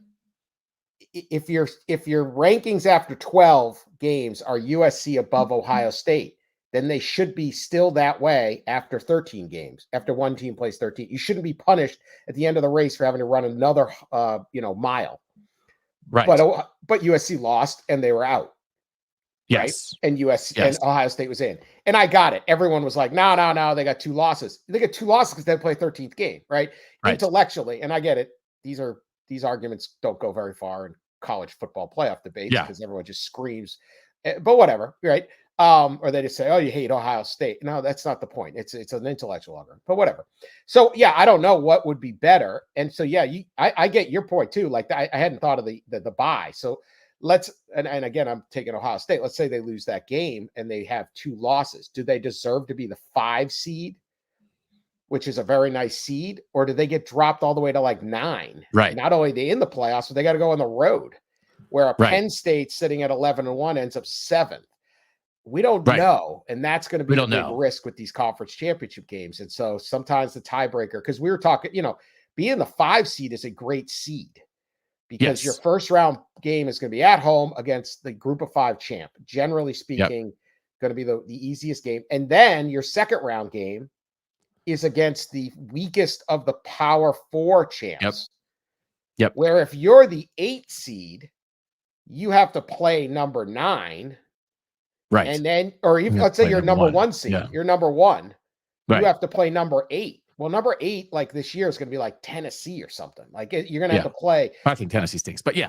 S3: If your rankings after 12 games are USC above Ohio State, then they should be still that way after 13 games. After one team plays 13, you shouldn't be punished at the end of the race for having to run another mile.
S1: Right.
S3: But USC lost and they were out.
S1: Yes.
S3: Right? And and Ohio State was in. And I got it. Everyone was like, no, they got 2 losses. They got 2 losses because they play 13th game, right? Intellectually. And I get it. These arguments don't go very far in college football playoff debates because everyone just screams, but whatever, right? Or they just say, oh, you hate Ohio State. No, that's not the point. It's an intellectual argument, but whatever. So I don't know what would be better. And so, I get your point too. Like I hadn't thought of the bye. So and again, I'm taking Ohio State. Let's say they lose that game and they have 2 losses. Do they deserve to be the 5 seed, which is a very nice seed, or do they get dropped all the way to like 9?
S1: Right.
S3: Not only are they in the playoffs, but they got to go on the road, where a
S1: Right.
S3: Penn State sitting at 11-1 ends up 7th. We don't
S1: Right.
S3: know, and that's going to be
S1: We
S3: a
S1: don't
S3: big
S1: know.
S3: risk with these conference championship games. And so sometimes the tiebreaker, because we were talking, being the 5 seed is a great seed because your
S1: Yes.
S3: first round game is going to be at home against the group of 5 champ. Generally speaking, going to be the easiest game. And then your second round game is against the weakest of the Power 4 champs.
S1: Yep.
S3: Where if you're the 8 seed, you have to play number 9.
S1: Right.
S3: And then, or even let's say you're number 1 seed, you're number 1.
S1: Right.
S3: You have to play number 8. Well, number 8, like this year, is going to be like Tennessee or something. Like you're going to have to play.
S1: I think Tennessee stinks, but to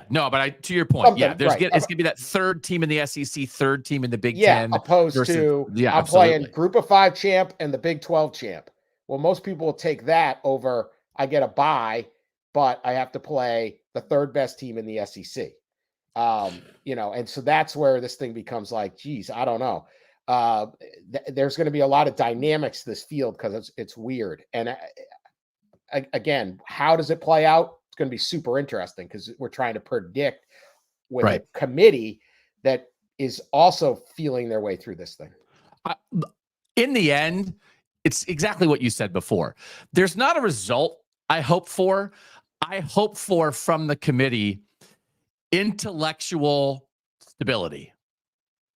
S1: your point, it's
S3: right.
S1: going to be that 3rd team in the SEC, 3rd team in the Big
S3: Yeah,
S1: Ten,
S3: opposed
S1: versus,
S3: to I'm
S1: absolutely.
S3: playing Group of 5 champ and the Big 12 champ. Well, most people will take that over. I get a bye, but I have to play the 3rd best team in the SEC. And so that's where this thing becomes like, geez, I don't know. There's going to be a lot of dynamics to this field because it's weird. And again, how does it play out? It's going to be super interesting because we're trying to predict with a committee that is also feeling their way through this thing.
S1: In the end, it's exactly what you said before. There's not a result I hope for. I hope for from the committee intellectual stability.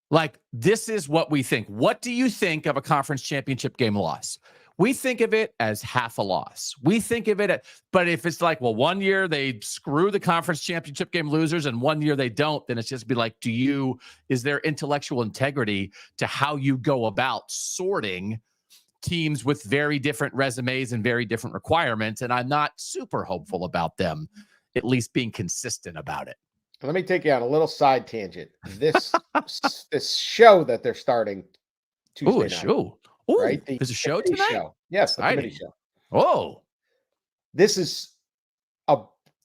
S1: Like, this is what we think. What do you think of a conference championship game loss? We think of it as half a loss. We think of it, but if it's like, well, one year they screw the conference championship game losers and one year they don't, then it's just be like, is there intellectual integrity to how you go about sorting teams with very different resumes and very different requirements? And I'm not super hopeful about them at least being consistent about it.
S3: Let me take you on a little side tangent. This show that they're starting Tuesday night.
S1: Show. Ooh,
S3: right?
S1: There's a show tonight?
S3: Show. Yes, the committee show.
S1: Oh.
S3: This is a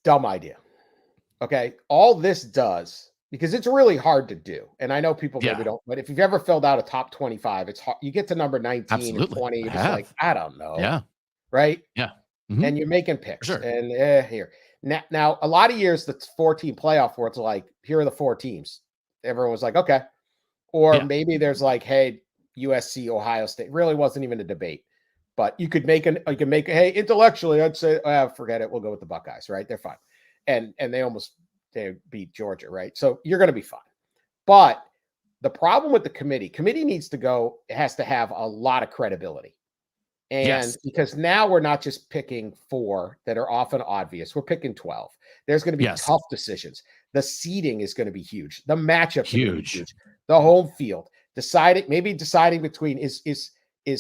S3: dumb idea. Okay. All this does, because it's really hard to do. And I know people maybe don't, but if you've ever filled out a top 25, it's hard. You get to number 19 or 20, you're just like, I don't know.
S1: Yeah.
S3: Right?
S1: Yeah. Mm-hmm.
S3: And you're making picks.
S1: Sure.
S3: And here. Now, a lot of years, the 4-team playoff where it's like, here are the 4 teams. Everyone was like, okay. Or maybe there's like, hey, USC, Ohio State. Really wasn't even a debate. But you could make hey, intellectually, I'd say, forget it. We'll go with the Buckeyes, right? They're fine. And they beat Georgia, right? So you're going to be fine. But the problem with the committee needs to has to have a lot of credibility. And because now we're not just picking 4 that are often obvious, we're picking 12. There's going to be tough decisions. The seeding is going to be huge. The matchup huge. The home field. Deciding between is a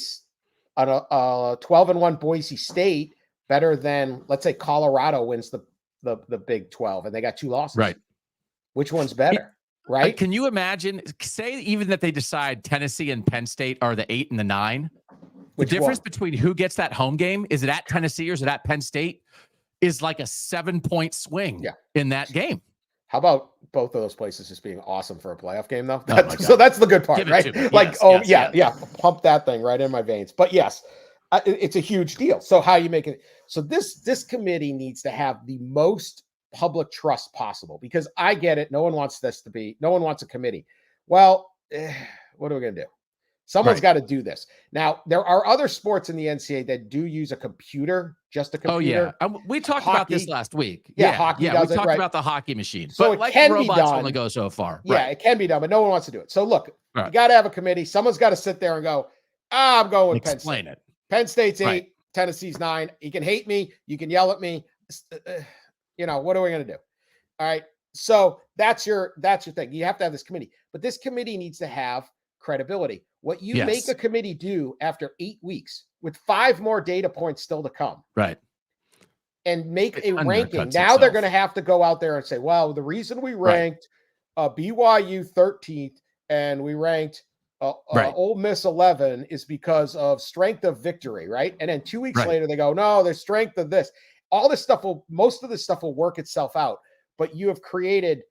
S3: 12-1 Boise State better than, let's say, Colorado wins the Big 12 and they got 2 losses.
S1: Right.
S3: Which one's better? Right?
S1: Can you imagine? Say even that they decide Tennessee and Penn State are the 8 and the 9. The difference between who gets that home game, is it at Tennessee or is it at Penn State, is like a 7-point swing in that game.
S3: How about both of those places just being awesome for a playoff game, though? So that's the good part, right? Like, pump that thing right in my veins. But yes, it's a huge deal. So how you make it? So this committee needs to have the most public trust possible, because I get it. No one wants a committee. Well, what are we going to do? Someone's got to do this. Now, there are other sports in the NCAA that do use a computer, just a computer.
S1: Oh, yeah. We talked about this last week.
S3: Hockey does
S1: we
S3: it,
S1: talked
S3: right?
S1: about the hockey machine.
S3: So
S1: but
S3: it
S1: like
S3: can
S1: robots
S3: be done.
S1: Only go so far.
S3: Yeah, it can be done, but no one wants to do it. So look, you got to have a committee. Someone's got to sit there and go, I'm going with Penn State.
S1: Explain it.
S3: Penn State's 8, Tennessee's 9. You can hate me. You can yell at me. What are we going to do? All right. So that's your thing. You have to have this committee, but this committee needs to have credibility. What you make a committee do after 8 weeks with 5 more data points still to come.
S1: Right.
S3: And make a ranking. Now they're going to have to go out there and say, well, the reason we ranked BYU 13th and we ranked Ole Miss 11 is because of strength of victory, right? And then 2 weeks later they go, no, there's strength of this. All this stuff most of this stuff will work itself out, but you have created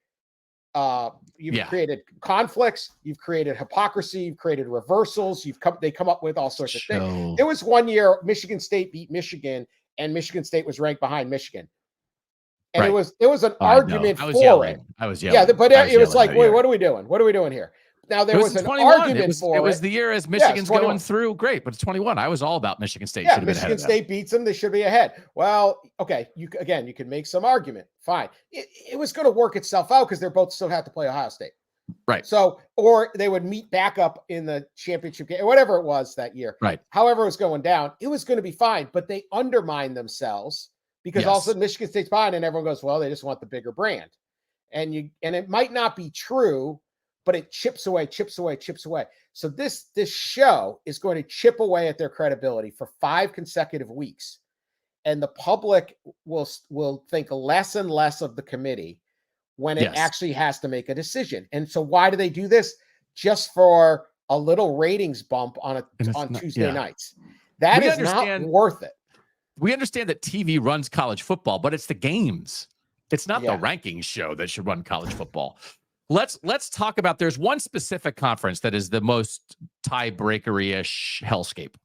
S3: You've created conflicts, you've created hypocrisy, you've created reversals, they come up with all sorts of things. There was one year Michigan State beat Michigan, and Michigan State was ranked behind Michigan. And there was an argument for it.
S1: I was yelling.
S3: Yeah, but it was like, wait, what are we doing? What are we doing here? Now there was an argument for it.
S1: It was the year as Michigan's going through. Great, but it's 21. I was all about Michigan State.
S3: Yeah, Michigan State beats them. They should be ahead. Well, okay. You can make some argument. Fine. It was going to work itself out because they're both still have to play Ohio State.
S1: Right.
S3: So, or they would meet back up in the championship game or whatever it was that year.
S1: Right.
S3: However it was going down, it was going to be fine. But they undermined themselves because all of a sudden Michigan State's behind, and everyone goes, well, they just want the bigger brand. And it might not be true, but it chips away. So this show is going to chip away at their credibility for 5 consecutive weeks. And the public will think less and less of the committee when it actually has to make a decision. And so why do they do this? Just for a little ratings bump on Tuesday nights. That is not worth it.
S1: We understand that TV runs college football, but it's the games. It's not the rankings show that should run college football. Let's talk about, there's one specific conference that is the most tiebreaker-ish hellscape.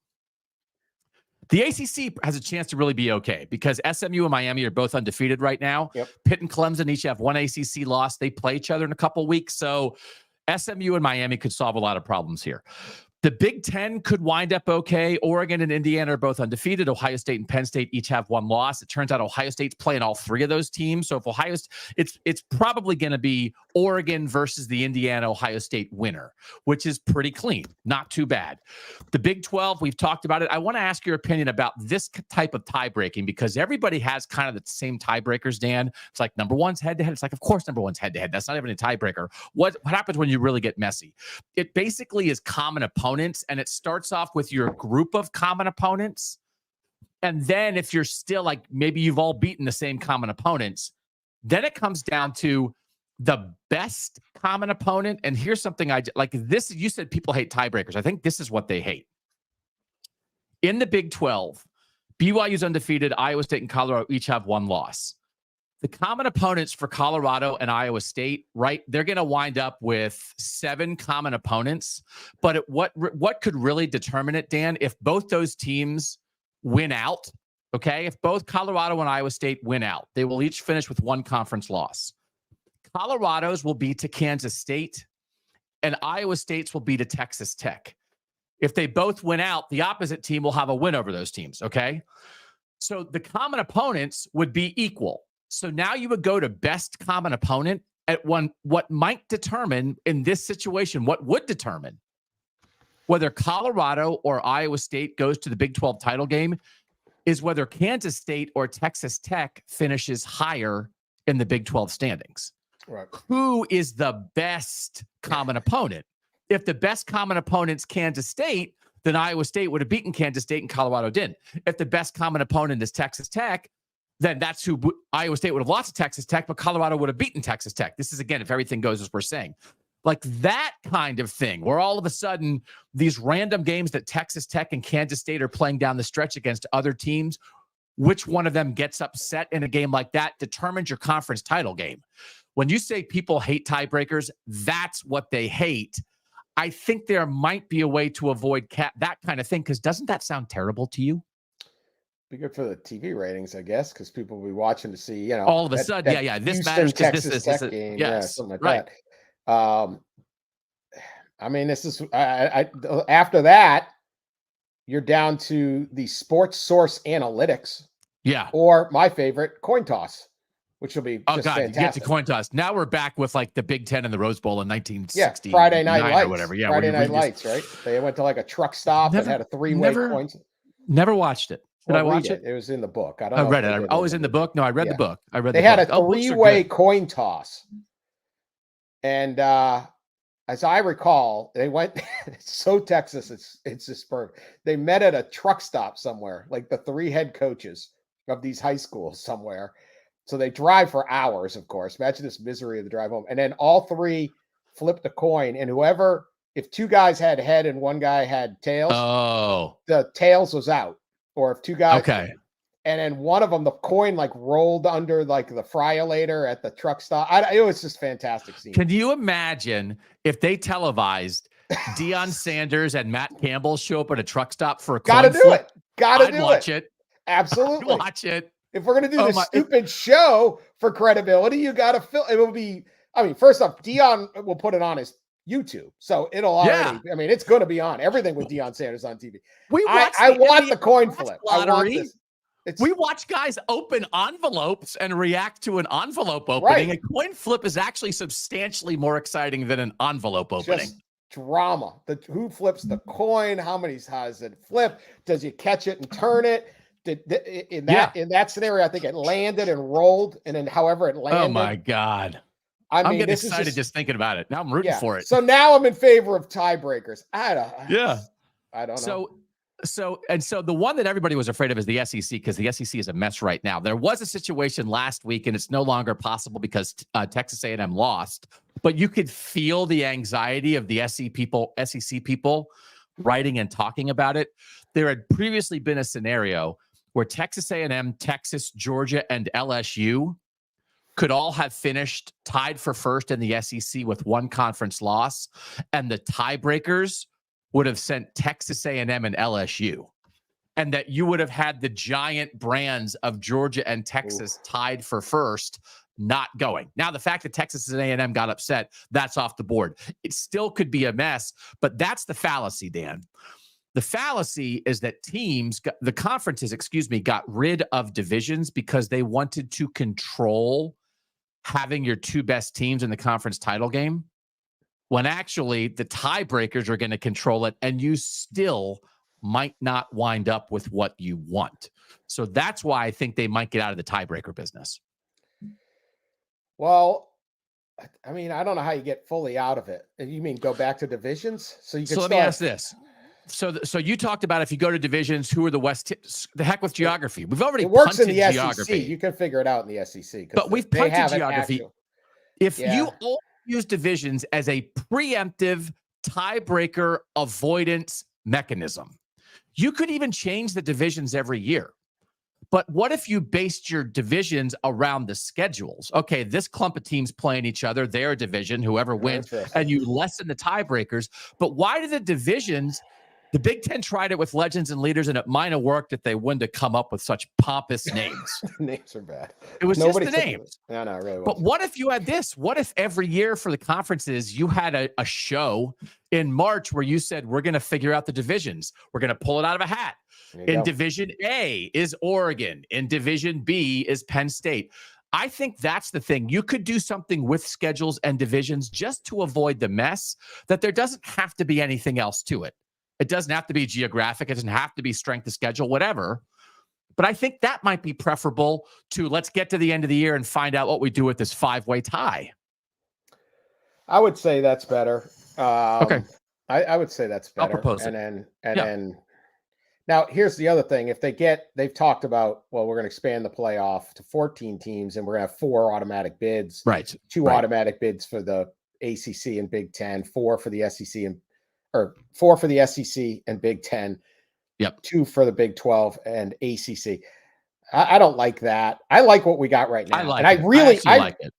S1: The ACC has a chance to really be okay because SMU and Miami are both undefeated right now.
S3: Yep.
S1: Pitt and Clemson each have one ACC loss. They play each other in a couple weeks. So SMU and Miami could solve a lot of problems here. The Big Ten could wind up okay. Oregon and Indiana are both undefeated. Ohio State and Penn State each have one loss. It turns out Ohio State's playing all 3 of those teams. So if it's probably going to be Oregon versus the Indiana-Ohio State winner, which is pretty clean. Not too bad. The Big 12, we've talked about it. I want to ask your opinion about this type of tie-breaking because everybody has kind of the same tiebreakers, Dan. It's like number one's head-to-head. It's like, of course, number one's head-to-head. That's not even a tiebreaker. What happens when you really get messy? It basically is common opponents, and it starts off with your group of common opponents. And then if you're still like, maybe you've all beaten the same common opponents, then it comes down to the best common opponent. And here's something like this. You said people hate tiebreakers. I think this is what they hate. In the Big 12, BYU's undefeated. Iowa State and Colorado each have one loss. The common opponents for Colorado and Iowa State, right? They're going to wind up with 7 common opponents. But what could really determine it, Dan, if both those teams win out, okay? If both Colorado and Iowa State win out, they will each finish with 1 conference loss. Colorado's will be to Kansas State, and Iowa State's will be to Texas Tech. If they both win out, the opposite team will have a win over those teams, okay? So the common opponents would be equal. So now you would go to best common opponent at what might determine in this situation, what would determine whether Colorado or Iowa State goes to the Big 12 title game is whether Kansas State or Texas Tech finishes higher in the Big 12 standings.
S3: Right.
S1: Who is the best common opponent? If the best common opponent's Kansas State, then Iowa State would have beaten Kansas State and Colorado didn't. If the best common opponent is Texas Tech, then that's who Iowa State would have lost to Texas Tech, but Colorado would have beaten Texas Tech. This is, again, if everything goes as we're saying. Like that kind of thing, where all of a sudden these random games that Texas Tech and Kansas State are playing down the stretch against other teams, which one of them gets upset in a game like that determines your conference title game. When you say people hate tiebreakers, that's what they hate. I think there might be a way to avoid that kind of thing, because doesn't that sound terrible to you?
S3: Be good for the TV ratings, I guess, because people will be watching to see,
S1: all of a sudden, this matters because this is
S3: game, something like
S1: right.
S3: that. I mean, this is after that, you're down to the Sports Source Analytics, or my favorite, coin toss, which will be fantastic.
S1: You get to coin toss. Now we're back with like the Big Ten in the Rose Bowl in 1960.
S3: Friday Night Lights
S1: or whatever. Yeah,
S3: Friday Night Lights, right? They went to like a truck stop and had a 3-way coin.
S1: Never watched it. Did I watch it?
S3: It was in the book. I
S1: read it. I was in the book. No, I read the book.
S3: They had a 3-way coin toss. And as I recall, they went so Texas, it's just spurred. They met at a truck stop somewhere, like the 3 head coaches of these high schools somewhere. So they drive for hours, of course. Imagine this misery of the drive home. And then all 3 flipped a coin, and if 2 guys had head and 1 guy had tails, the tails was out. Or if 2 guys, And then one of them, the coin like rolled under like the fryolator at the truck stop. It was just fantastic scene.
S1: Can you imagine if they televised Deion Sanders and Matt Campbell show up at a truck stop for a coin
S3: Gotta do
S1: flip?
S3: it. Gotta
S1: I'd
S3: do
S1: watch
S3: it.
S1: it.
S3: Absolutely.
S1: I'd watch it.
S3: If we're gonna do this stupid show for credibility, you gotta fill. It will be. I mean, first off, Deion will put it on his YouTube, so it'll already. I mean, it's going to be on everything with Deion Sanders on TV. I want the coin flip.
S1: Lottery.
S3: I want this.
S1: We watch guys open envelopes and react to an envelope opening.
S3: Right.
S1: A coin flip is actually substantially more exciting than an envelope opening.
S3: Just drama. Who flips the coin? How does it flip? Does you catch it and turn it? In that scenario, I think it landed and rolled, and then however it landed.
S1: Oh my God. I'm getting excited just thinking about it. Now I'm rooting for it.
S3: So now I'm in favor of tiebreakers. I don't know.
S1: So the one that everybody was afraid of is the SEC, because the SEC is a mess right now. There was a situation last week, and it's no longer possible because Texas A&M lost. But you could feel the anxiety of the SEC people writing and talking about it. There had previously been a scenario where Texas A&M, Texas, Georgia, and LSU could all have finished tied for first in the SEC with one conference loss, and the tiebreakers would have sent Texas A&M and LSU, and that you would have had the giant brands of Georgia and Texas tied for first not going. Now, the fact that Texas and A&M got upset, that's off the board. It still could be a mess, but that's the fallacy, Dan. The fallacy is that the conferences, got rid of divisions because they wanted to control having your two best teams in the conference title game, when actually the tiebreakers are going to control it, and you still might not wind up with what you want. So that's why I think they might get out of the tiebreaker business.
S3: Well, I mean, I don't know how you get fully out of it. You mean go back to divisions? So let
S1: me ask this. So you talked about if you go to divisions, who are the West? The heck with geography. We've already
S3: works in the
S1: geography.
S3: SEC. You can figure it out in the SEC.
S1: But we've punted geography. If you all use divisions as a preemptive tiebreaker avoidance mechanism, you could even change the divisions every year. But what if you based your divisions around the schedules? Okay, this clump of teams playing each other, their division, whoever wins, and you lessen the tiebreakers. But why do the divisions? The Big Ten tried it with legends and leaders, and it might have worked if they wouldn't have come up with such pompous names.
S3: Names are bad.
S1: It was just the names.
S3: No, it really was.
S1: But what if you had this? What if every year for the conferences, you had a show in March where you said, we're going to figure out the divisions. We're going to pull it out of a hat. In Division A is Oregon. In Division B is Penn State. I think that's the thing. You could do something with schedules and divisions just to avoid the mess, that there doesn't have to be anything else to it. It doesn't have to be geographic. It doesn't have to be strength of schedule, whatever. But I think that might be preferable to let's get to the end of the year and find out what we do with this 5-way tie.
S3: I would say that's better.
S1: Okay.
S3: I would say that's better.
S1: I'll propose it.
S3: And then now here's the other thing. If they've talked about, well, we're going to expand the playoff to 14 teams and we're going to have 4 automatic bids.
S1: Right.
S3: 2 automatic bids for the ACC and Big Ten, 4 for the SEC and 4 for the SEC and Big Ten.
S1: Yep.
S3: 2 for the Big 12 and ACC. I don't like that. I like what we got right now.
S1: I
S3: like it.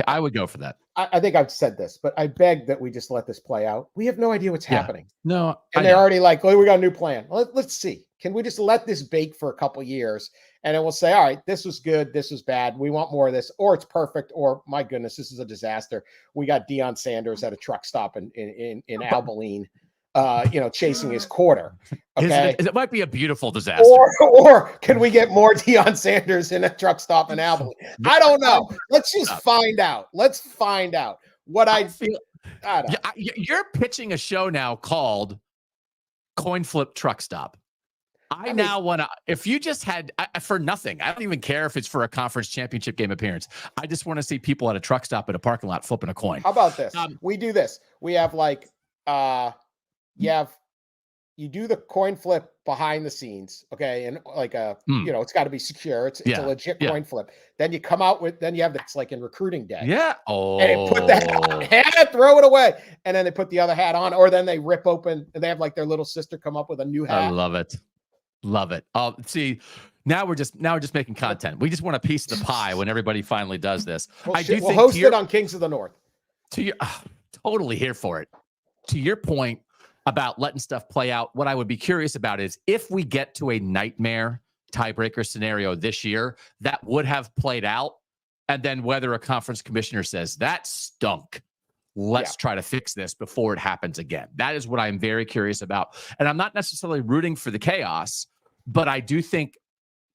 S3: I
S1: would go for that.
S3: I think I've said this, but I beg that we just let this play out. We have no idea what's happening.
S1: No.
S3: And they're already like, oh, we got a new plan. Let's see. Can we just let this bake for a couple years? And then we'll say, all right, this was good. This was bad. We want more of this, or it's perfect. Or my goodness, this is a disaster. We got Deion Sanders at a truck stop in Abilene. Chasing his quarter. Okay.
S1: It might be a beautiful disaster.
S3: Or can we get more Deion Sanders in a truck stop in Abilene? I don't know. Let's just find out. Let's find out what I feel. I don't know.
S1: You're pitching a show now called Coin Flip Truck Stop. I now want to, if you just had for nothing, I don't even care if it's for a conference championship game appearance. I just want to see people at a truck stop at a parking lot flipping a coin.
S3: How about this? We do this. We have like, you do the coin flip behind the scenes, okay, and like it's got to be secure. It's a legit coin flip. Then you come out with, then you have this like in recruiting day.
S1: Yeah. Oh.
S3: And they put that hat, throw it away, and then they put the other hat on, or then they rip open and they have like their little sister come up with a new hat.
S1: I love it. Love it. See, now we're just making content. We just want a piece of the pie when everybody finally does this.
S3: We'll host it on Kings of the North.
S1: Totally here for it. To your point about letting stuff play out, what I would be curious about is if we get to a nightmare tiebreaker scenario this year that would have played out, and then whether a conference commissioner says that stunk, let's try to fix this before it happens again. That is what I'm very curious about. And I'm not necessarily rooting for the chaos, but I do think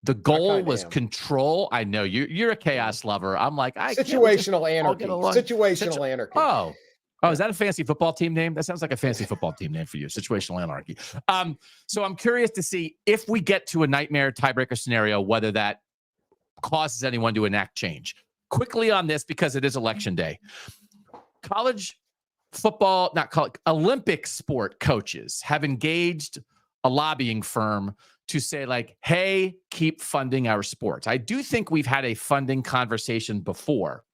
S1: the goal was control. I know you're a chaos lover. I'm like,
S3: situational anarchy. Situational anarchy.
S1: Oh, is that a fancy football team name? That sounds like a fancy football team name for you. Situational anarchy. So I'm curious to see if we get to a nightmare tiebreaker scenario, whether that causes anyone to enact change. Quickly on this, because it is election day. College football, Olympic sport coaches have engaged a lobbying firm to say, like, hey, keep funding our sports. I do think we've had a funding conversation before.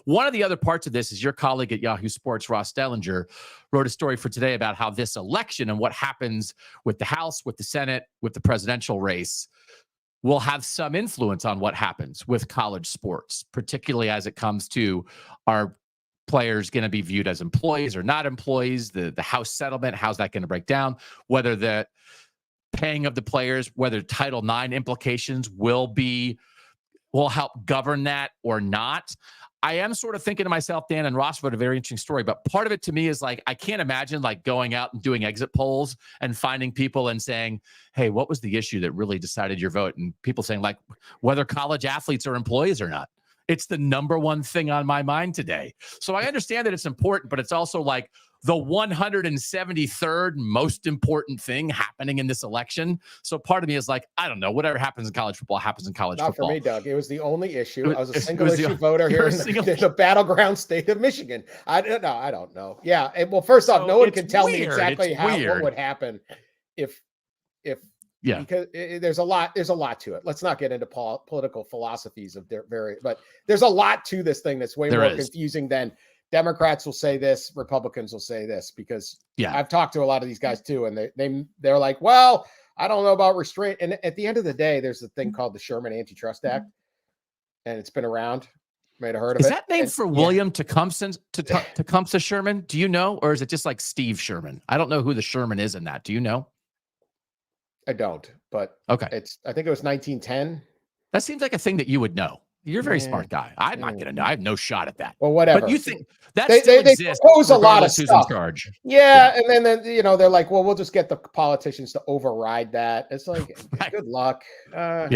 S1: One of the other parts of this is your colleague at Yahoo Sports, Ross Dellinger, wrote a story for today about how this election and what happens with the House, with the Senate, with the presidential race will have some influence on what happens with college sports, particularly as it comes to our players going to be viewed as employees or not employees, the House settlement, how's that going to break down, whether the paying of the players, whether Title IX implications will help govern that or not. I am sort of thinking to myself, Dan and Ross wrote a very interesting story, but part of it to me is like, I can't imagine like going out and doing exit polls and finding people and saying, hey, what was the issue that really decided your vote? And people saying like whether college athletes are employees or not. It's the number one thing on my mind today. So I understand that it's important, but it's also like the 173rd most important thing happening in this election. So part of me is like, I don't know, whatever happens in college football happens in college football.
S3: Not for me, Doug. It was the only issue. I was a single issue voter here in the battleground state of Michigan. I don't know. Yeah. Well, first off, no one can tell me exactly what would happen if because there's a lot to it. Let's not get into political philosophies of but there's a lot to this thing that's way more confusing than Democrats will say this, Republicans will say this, because I've talked to a lot of these guys too, and they're like, well, I don't know about restraint. And at the end of the day, there's a thing called the Sherman Antitrust Act, and it's been around. Might have heard of it.
S1: Is that named for William Tecumseh Sherman? Do you know, or is it just like Steve Sherman? I don't know who the Sherman is in that. Do you know?
S3: I don't, but
S1: okay.
S3: I think it was 1910.
S1: That seems like a thing that you would know. You're a very smart guy. I'm not going to know. I have no shot at that.
S3: Well, whatever.
S1: But you think that still exists?
S3: They propose a lot of stuff.
S1: In charge.
S3: Yeah, and then they're like, well, we'll just get the politicians to override that. It's like, good luck. I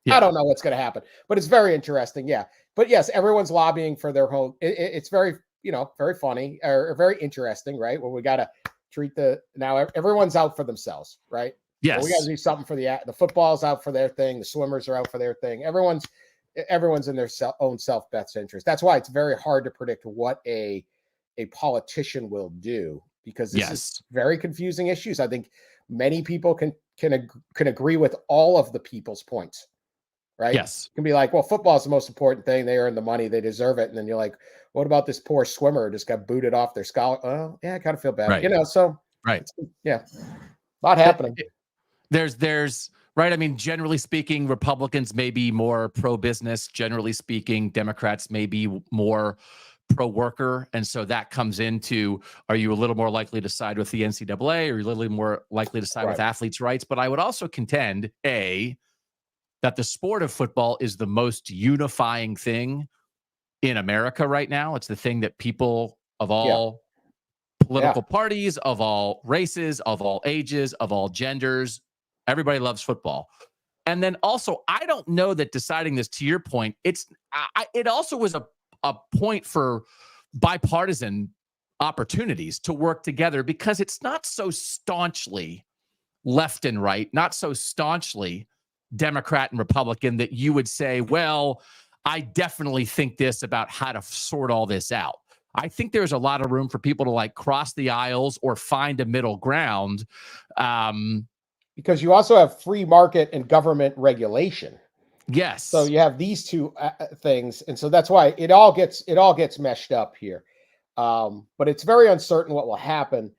S3: don't know what's going to happen, but it's very interesting. Yeah, but yes, everyone's lobbying for their whole. It's very very funny or very interesting, right? Well, we got to treat now everyone's out for themselves, right?
S1: Yes,
S3: well, we got to do something for the football's out for their thing. The swimmers are out for their thing. Everyone's in their own self-best interest. That's why it's very hard to predict what a politician will do, because this is very confusing issues. I think many people can agree with all of the people's points, right?
S1: Yes.
S3: You can be like, well, football is the most important thing. They earn the money. They deserve it. And then you're like, what about this poor swimmer who just got booted off their scholar? Oh, yeah, I kind of feel bad.
S1: Right.
S3: So a lot happening.
S1: There's right. I mean, generally speaking, Republicans may be more pro-business. Generally speaking, Democrats may be more pro-worker. And so that comes into, are you a little more likely to side with the NCAA, or are you a little more likely to side with athletes' rights? But I would also contend, that the sport of football is the most unifying thing in America right now. It's the thing that people of all political parties, of all races, of all ages, of all genders, everybody loves football. And then also, I don't know that deciding this, to your point, it also was a point for bipartisan opportunities to work together, because it's not so staunchly left and right, not so staunchly Democrat and Republican that you would say, well, I definitely think this about how to sort all this out. I think there's a lot of room for people to like cross the aisles or find a middle ground.
S3: Because you also have free market and government regulation.
S1: Yes.
S3: So you have these two things. And so that's why it all gets meshed up here. But it's very uncertain what will happen.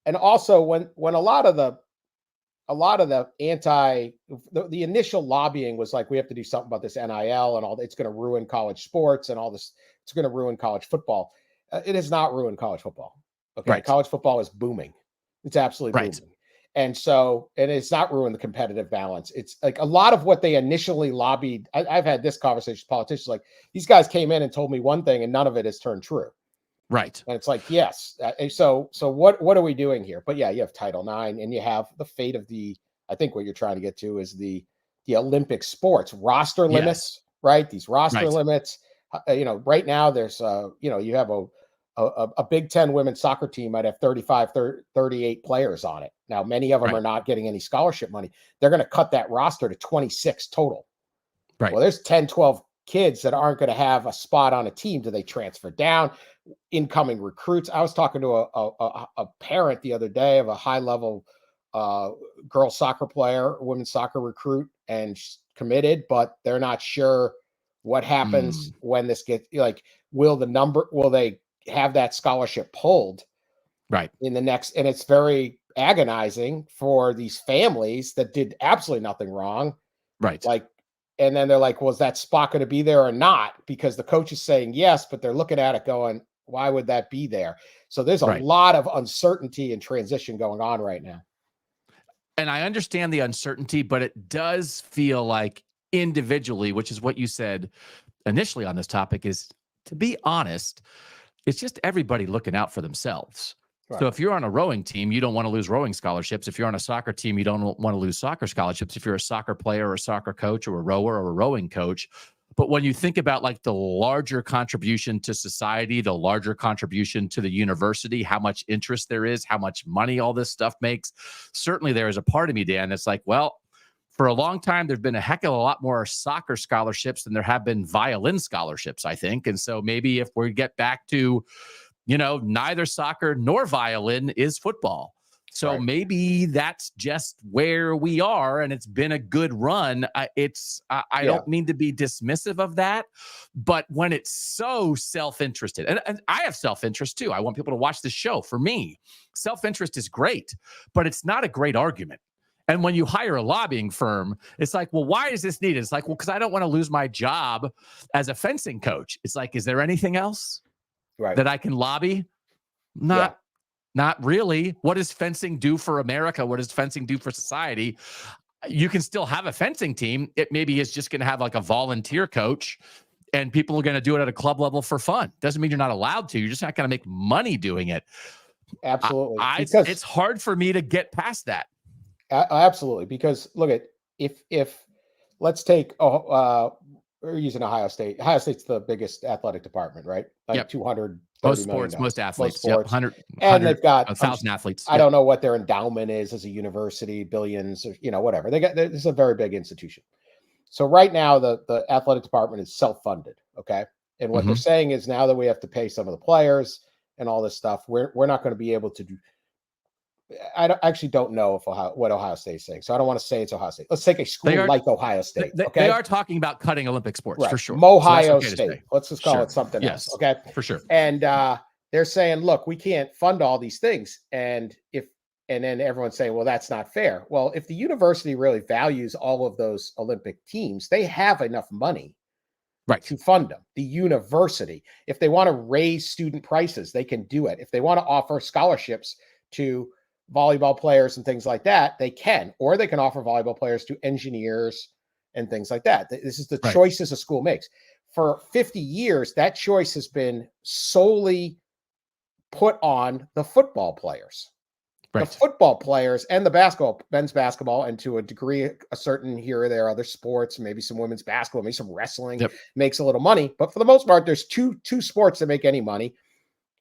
S3: And also when a lot of the a lot of the the initial lobbying was like, we have to do something about this NIL and all that. It's going to ruin college sports and all this. It's going to ruin college football. It has not ruined college football. Okay.
S1: Right.
S3: College football is booming. It's absolutely
S1: Right.
S3: booming. And it's not ruined the competitive balance. It's like a lot of what they initially lobbied. I've had this conversation with politicians, like, these guys came in and told me one thing and none of it has turned true.
S1: Right.
S3: And it's like, yes. So what are we doing here? But yeah, you have Title IX and you have the fate of I think what you're trying to get to is the Olympic sports roster limits, right? These roster limits, right now there's, you have a Big Ten women's soccer team might have 38 players on it. Now, many of them are not getting any scholarship money. They're going to cut that roster to 26 total.
S1: Right.
S3: Well, there's 10, 12 kids that aren't going to have a spot on a team. Do they transfer down? Incoming recruits. I was talking to a parent the other day of a high-level girls soccer player, women's soccer recruit, and she's committed, but they're not sure what happens when this gets, like, will they have that scholarship pulled in the next, and it's very agonizing for these families that did absolutely nothing wrong.
S1: Right.
S3: Like, and then they're like, well, is that spot going to be there or not? Because the coach is saying yes, but they're looking at it going, why would that be there? So there's a lot of uncertainty and transition going on right now.
S1: And I understand the uncertainty, but it does feel like individually, which is what you said initially on this topic, is, to be honest, it's just everybody looking out for themselves. Right. So if you're on a rowing team, you don't want to lose rowing scholarships. If you're on a soccer team, you don't want to lose soccer scholarships. If you're a soccer player or a soccer coach or a rower or a rowing coach. But when you think about like the larger contribution to society, the larger contribution to the university, how much interest there is, how much money all this stuff makes, certainly there is a part of me, Dan, that's like, well, for a long time, there's been a heck of a lot more soccer scholarships than there have been violin scholarships, I think. And so maybe if we get back to, neither soccer nor violin is football. So maybe that's just where we are, and it's been a good run. I don't mean to be dismissive of that, but when it's so self-interested, and I have self-interest too. I want people to watch this show. For me, self-interest is great, but it's not a great argument. And when you hire a lobbying firm, it's like, well, why is this needed? It's like, well, because I don't want to lose my job as a fencing coach. It's like, is there anything else that I can lobby? Not really. What does fencing do for America? What does fencing do for society? You can still have a fencing team. It maybe is just going to have like a volunteer coach, and people are going to do it at a club level for fun. Doesn't mean you're not allowed to. You're just not going to make money doing it.
S3: Absolutely.
S1: It's hard for me to get past that.
S3: Absolutely. Because look at, if let's take, we're using Ohio State. Ohio State's the biggest athletic department, right? Like 200.
S1: Most sports, most athletes,
S3: 100, and they've got
S1: 1,000 athletes.
S3: I don't know what their endowment is as a university, billions, or whatever. This is a very big institution. So right now, the athletic department is self-funded. Okay, and what they're saying is, now that we have to pay some of the players and all this stuff, we're not going to be able to do. I actually don't know what Ohio State is saying, so I don't want to say it's Ohio State. Let's take a school like Ohio State.
S1: They are talking about cutting Olympic sports for sure.
S3: Ohio State. Let's just call it something else. Okay,
S1: for sure.
S3: And they're saying, look, we can't fund all these things, and then everyone's saying, well, that's not fair. Well, if the university really values all of those Olympic teams, they have enough money to fund them. The university, if they want to raise student prices, they can do it. If they want to offer scholarships to volleyball players and things like that, they can, or they can offer volleyball players to engineers and things like that. This is the choices a school makes. For 50 years, that choice has been solely put on the football players. The football players and the men's basketball, and to a degree, a certain here or there, other sports, maybe some women's basketball, maybe some wrestling makes a little money. But for the most part, there's two sports that make any money,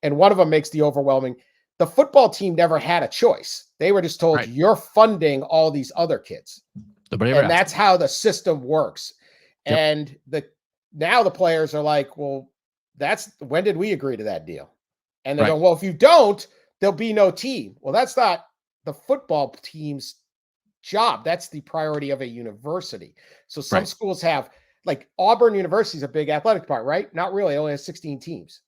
S3: and one of them makes the overwhelming. The football team never had a choice. They were just told, you're funding all these other kids. And that's how the system works. And now the players are like, well, when did we agree to that deal? And they're going, well, if you don't, there'll be no team. Well, that's not the football team's job. That's the priority of a university. So some schools have, like Auburn University is a big athletic department, right? Not really. It only has 16 teams.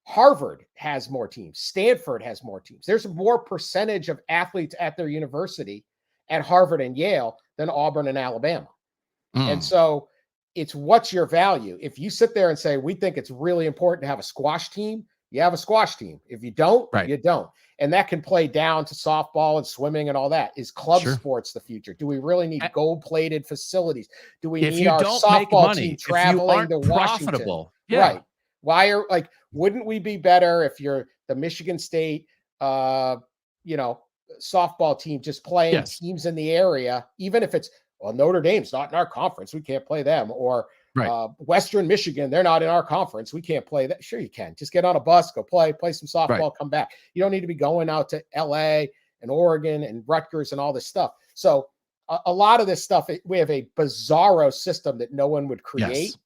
S3: Harvard has more teams. Stanford has more teams. There's more percentage of athletes at their university at Harvard and Yale than Auburn and Alabama. And
S1: Mm.
S3: so it's what's your value? If you sit there and say, we think it's really important to have a squash team, you have a squash team. If you don't,
S1: Right.
S3: you don't. And that can play down to softball and swimming and all that. Is club
S1: Sure.
S3: sports the future? Do we really need gold-plated facilities? Do we
S1: If
S3: need
S1: you
S3: our
S1: don't make
S3: softball
S1: money,
S3: team
S1: if you
S3: traveling
S1: aren't
S3: to Washington?
S1: profitable, yeah.
S3: Right. Why are wouldn't we be better if you're the Michigan State softball team just playing
S1: Yes.
S3: teams in the area, even if it's Notre Dame's not in our conference, we can't play them, or
S1: Right.
S3: Western Michigan, they're not in our conference, we can't play that. Sure, you can. Just get on a bus, go play some softball,
S1: Right.
S3: come back. You don't need to be going out to LA and Oregon and Rutgers and all this stuff. So a lot of this stuff, we have a bizarro system that no one would create.
S1: Yes.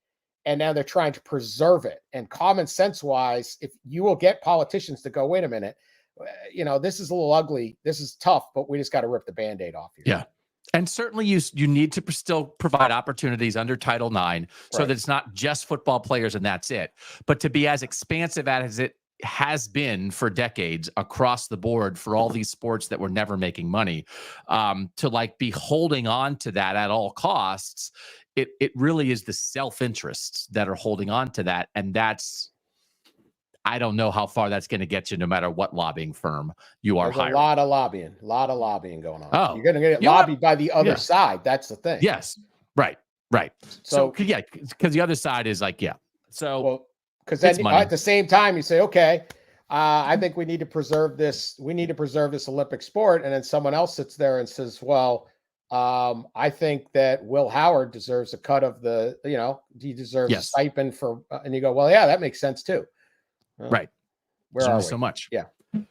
S3: And now they're trying to preserve it. And common sense wise, if you will get politicians to go, wait a minute, this is a little ugly, this is tough, but we just got to rip the Band-Aid off here.
S1: Yeah. And certainly you need to still provide opportunities under Title IX so that it's not just football players and that's it, but to be as expansive as it has been for decades across the board for all these sports that were never making money, to be holding on to that at all costs. It really is the self-interests that are holding on to that. And I don't know how far that's going to get you, no matter what lobbying firm you are hiring.
S3: A lot of lobbying going on.
S1: Oh,
S3: you're going to get lobbied by the other side. That's the thing.
S1: Yes. Right. So yeah, because the other side is So
S3: because then at the same time you say, okay, I think we need to preserve this. We need to preserve this Olympic sport, and then someone else sits there and says, well, I think that Will Howard deserves a cut of the. He deserves a stipend for, and you go, well, yeah, that makes sense too.
S1: Right.
S3: Where are we?
S1: So much.
S3: Yeah.
S1: All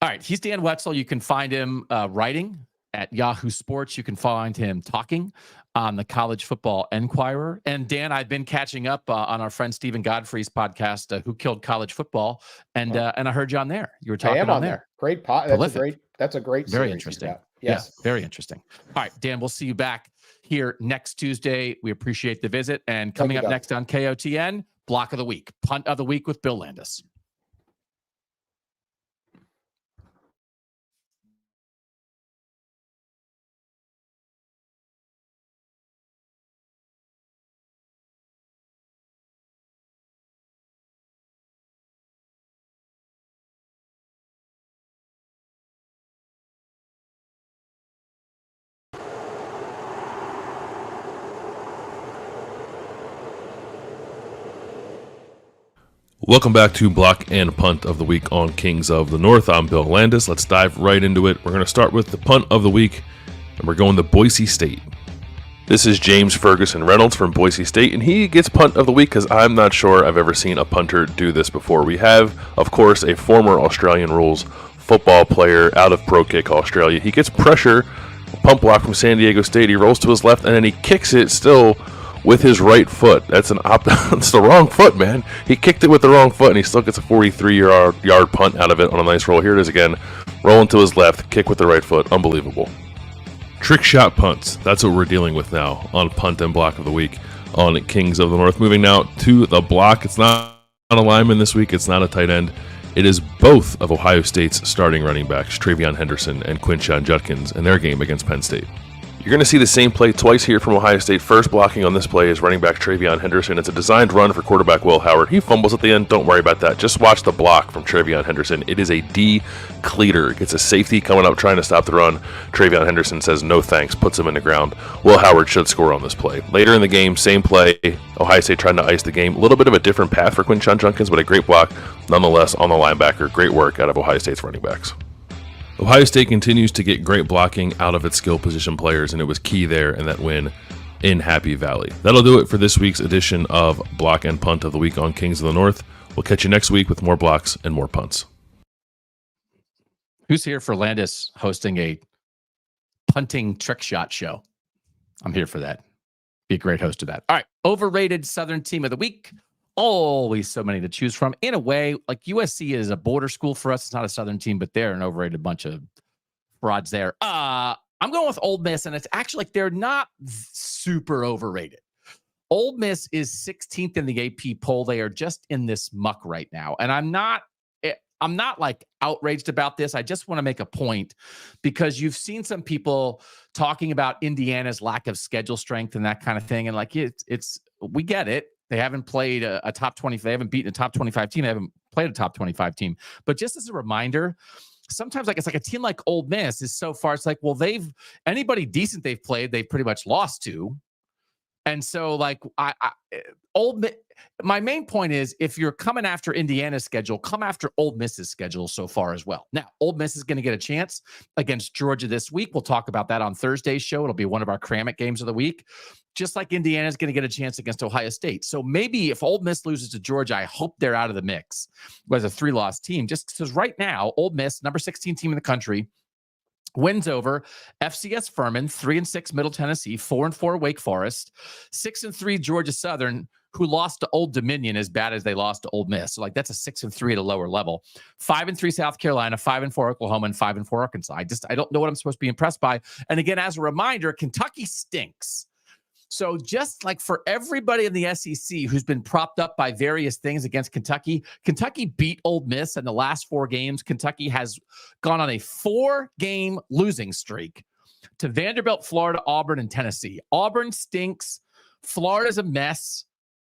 S1: right. He's Dan Wetzel. You can find him writing at Yahoo Sports. You can find him talking on the College Football Enquirer. And Dan, I've been catching up on our friend Stephen Godfrey's podcast, Who Killed College Football, and I heard you on there. You were talking on there.
S3: Great pod. That's a great.
S1: Very interesting.
S3: Yes.
S1: Yeah, very interesting. All right, Dan, we'll see you back here next Tuesday. We appreciate the visit. And coming up next on KOTN, Block of the Week, Punt of the Week with Bill Landis.
S4: Welcome back to Block and Punt of the Week on Kings of the North. I'm Bill Landis. Let's dive right into it. We're going to start with the Punt of the Week, and we're going to Boise State. This is James Ferguson Reynolds from Boise State, and he gets Punt of the Week because I'm not sure I've ever seen a punter do this before. We have, of course, a former Australian rules football player out of Pro Kick Australia. He gets pressure, pump block from San Diego State. He rolls to his left, and then he kicks it still with his right foot. That's it's the wrong foot, man. He kicked it with the wrong foot, and he still gets a 43-yard punt out of it on a nice roll. Here it is again. Rolling to his left, kick with the right foot. Unbelievable. Trick shot punts. That's what we're dealing with now on Punt and Block of the Week on Kings of the North. Moving now to the block. It's not a lineman this week. It's not a tight end. It is both of Ohio State's starting running backs, Travion Henderson and Quinshon Judkins, in their game against Penn State. You're going to see the same play twice here from Ohio State. First blocking on this play is running back Travion Henderson. It's a designed run for quarterback Will Howard. He fumbles at the end. Don't worry about that. Just watch the block from Travion Henderson. It is a D-cleater. Gets a safety coming up trying to stop the run. Travion Henderson says no thanks, puts him in the ground. Will Howard should score on this play. Later in the game, same play. Ohio State trying to ice the game. A little bit of a different path for Quinshon Judkins, but a great block nonetheless on the linebacker. Great work out of Ohio State's running backs. Ohio State continues to get great blocking out of its skill position players, and it was key there in that win in Happy Valley. That'll do it for this week's edition of Block and Punt of the Week on Kings of the North. We'll catch you next week with more blocks and more punts.
S1: Who's here for Landis hosting a punting trick shot show? I'm here for that. Be a great host of that. All right. Overrated Southern Team of the Week. Always so many to choose from. In a way, like USC is a border school for us. It's not a Southern team, but they're an overrated bunch of frauds there. I'm going with Ole Miss, and it's actually like they're not super overrated. Ole Miss is 16th in the AP poll. They are just in this muck right now. And I'm not, I'm not like outraged about this. I just want to make a point because you've seen some people talking about Indiana's lack of schedule strength and that kind of thing. And like, we get it. They haven't played a top 20. They haven't beaten a top 25 team. They haven't played a top 25 team. But just as a reminder, sometimes like it's like a team like Ole Miss is so far. It's like, well, anybody decent they've played, they've pretty much lost to. And so, like, my main point is, if you're coming after Indiana's schedule, come after Ole Miss's schedule so far as well. Now, Ole Miss is going to get a chance against Georgia this week. We'll talk about that on Thursday's show. It'll be one of our Kramnik games of the week. Just like Indiana's going to get a chance against Ohio State. So maybe if Ole Miss loses to Georgia, I hope they're out of the mix as a 3-loss team. Just because right now, Ole Miss, number 16 team in the country, wins over FCS Furman, 3-6 Middle Tennessee, 4-4 Wake Forest, 6-3 Georgia Southern, who lost to Old Dominion as bad as they lost to Ole Miss. So like that's a 6-3 at a lower level. 5-3 South Carolina, 5-4 Oklahoma, and 5-4 Arkansas. I don't know what I'm supposed to be impressed by. And again, as a reminder, Kentucky stinks. So just like for everybody in the SEC who's been propped up by various things against Kentucky beat Ole Miss in the last 4 games. Kentucky has gone on a 4-game losing streak to Vanderbilt, Florida, Auburn, and Tennessee. Auburn stinks. Florida's a mess.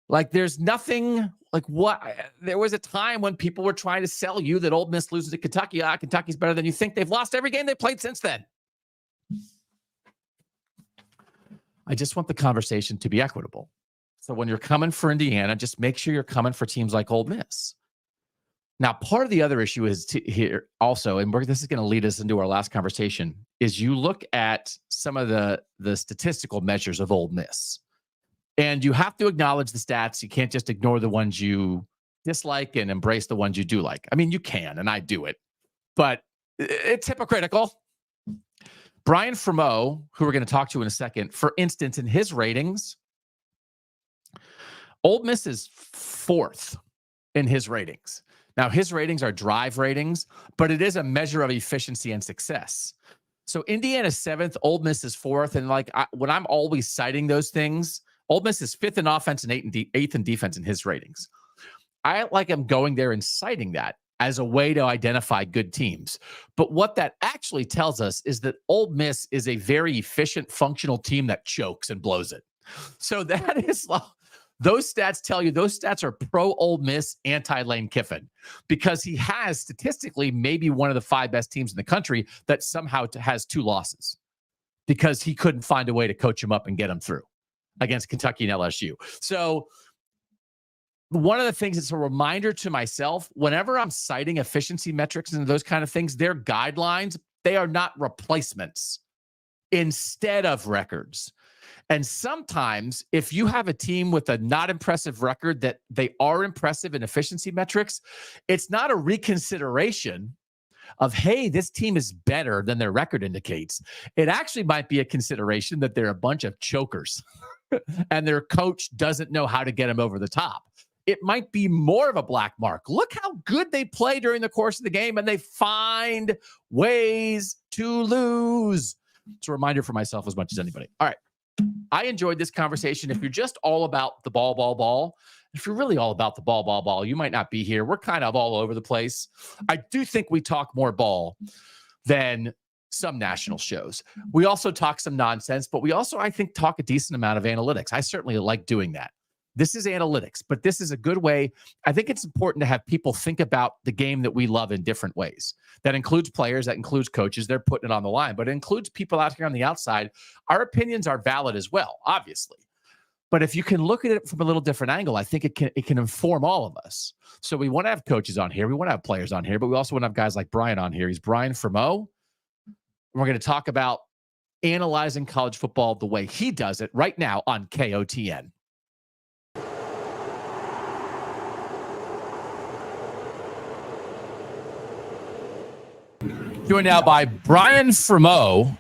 S1: Like there's nothing like what there was a time when people were trying to sell you that Ole Miss loses to Kentucky. Kentucky's better than you think. They've lost every game they played since then. I just want the conversation to be equitable. So when you're coming for Indiana, just make sure you're coming for teams like Ole Miss. Now, part of the other issue is here also, and this is going to lead us into our last conversation, is you look at some of the statistical measures of Ole Miss. And you have to acknowledge the stats. You can't just ignore the ones you dislike and embrace the ones you do like. I mean, you can, and I do it. But it's hypocritical. Brian Fremeau, who we're going to talk to in a second, for instance, in his ratings, Ole Miss is 4th in his ratings. Now, his ratings are drive ratings, but it is a measure of efficiency and success. So Indiana's 7th, Ole Miss is 4th. And like when I'm always citing those things, Ole Miss is 5th in offense and 8th in defense in his ratings. I like him going there and citing that as a way to identify good teams. But what that actually tells us is that Ole Miss is a very efficient, functional team that chokes and blows it. So that is, those stats tell you, those stats are pro Ole Miss, anti-Lane Kiffin, because he has statistically maybe one of the 5 best teams in the country that somehow has 2 losses because he couldn't find a way to coach him up and get him through against Kentucky and LSU. So one of the things, it's a reminder to myself, whenever I'm citing efficiency metrics and those kind of things, they're guidelines. They are not replacements instead of records. And sometimes if you have a team with a not impressive record that they are impressive in efficiency metrics, it's not a reconsideration of, hey, this team is better than their record indicates. It actually might be a consideration that they're a bunch of chokers and their coach doesn't know how to get them over the top. It might be more of a black mark. Look how good they play during the course of the game, and they find ways to lose. It's a reminder for myself as much as anybody. All right. I enjoyed this conversation. If you're just all about the ball, if you're really all about the ball, you might not be here. We're kind of all over the place. I do think we talk more ball than some national shows. We also talk some nonsense, but we also, I think, talk a decent amount of analytics. I certainly like doing that. This is analytics, but this is a good way. I think it's important to have people think about the game that we love in different ways. That includes players, that includes coaches. They're putting it on the line, but it includes people out here on the outside. Our opinions are valid as well, obviously. But if you can look at it from a little different angle, I think it can inform all of us. So we want to have coaches on here. We want to have players on here, but we also want to have guys like Brian on here. He's Brian Fremeau. We're going to talk about analyzing college football the way he does it right now on KOTN. Joined now by Brian Fremeau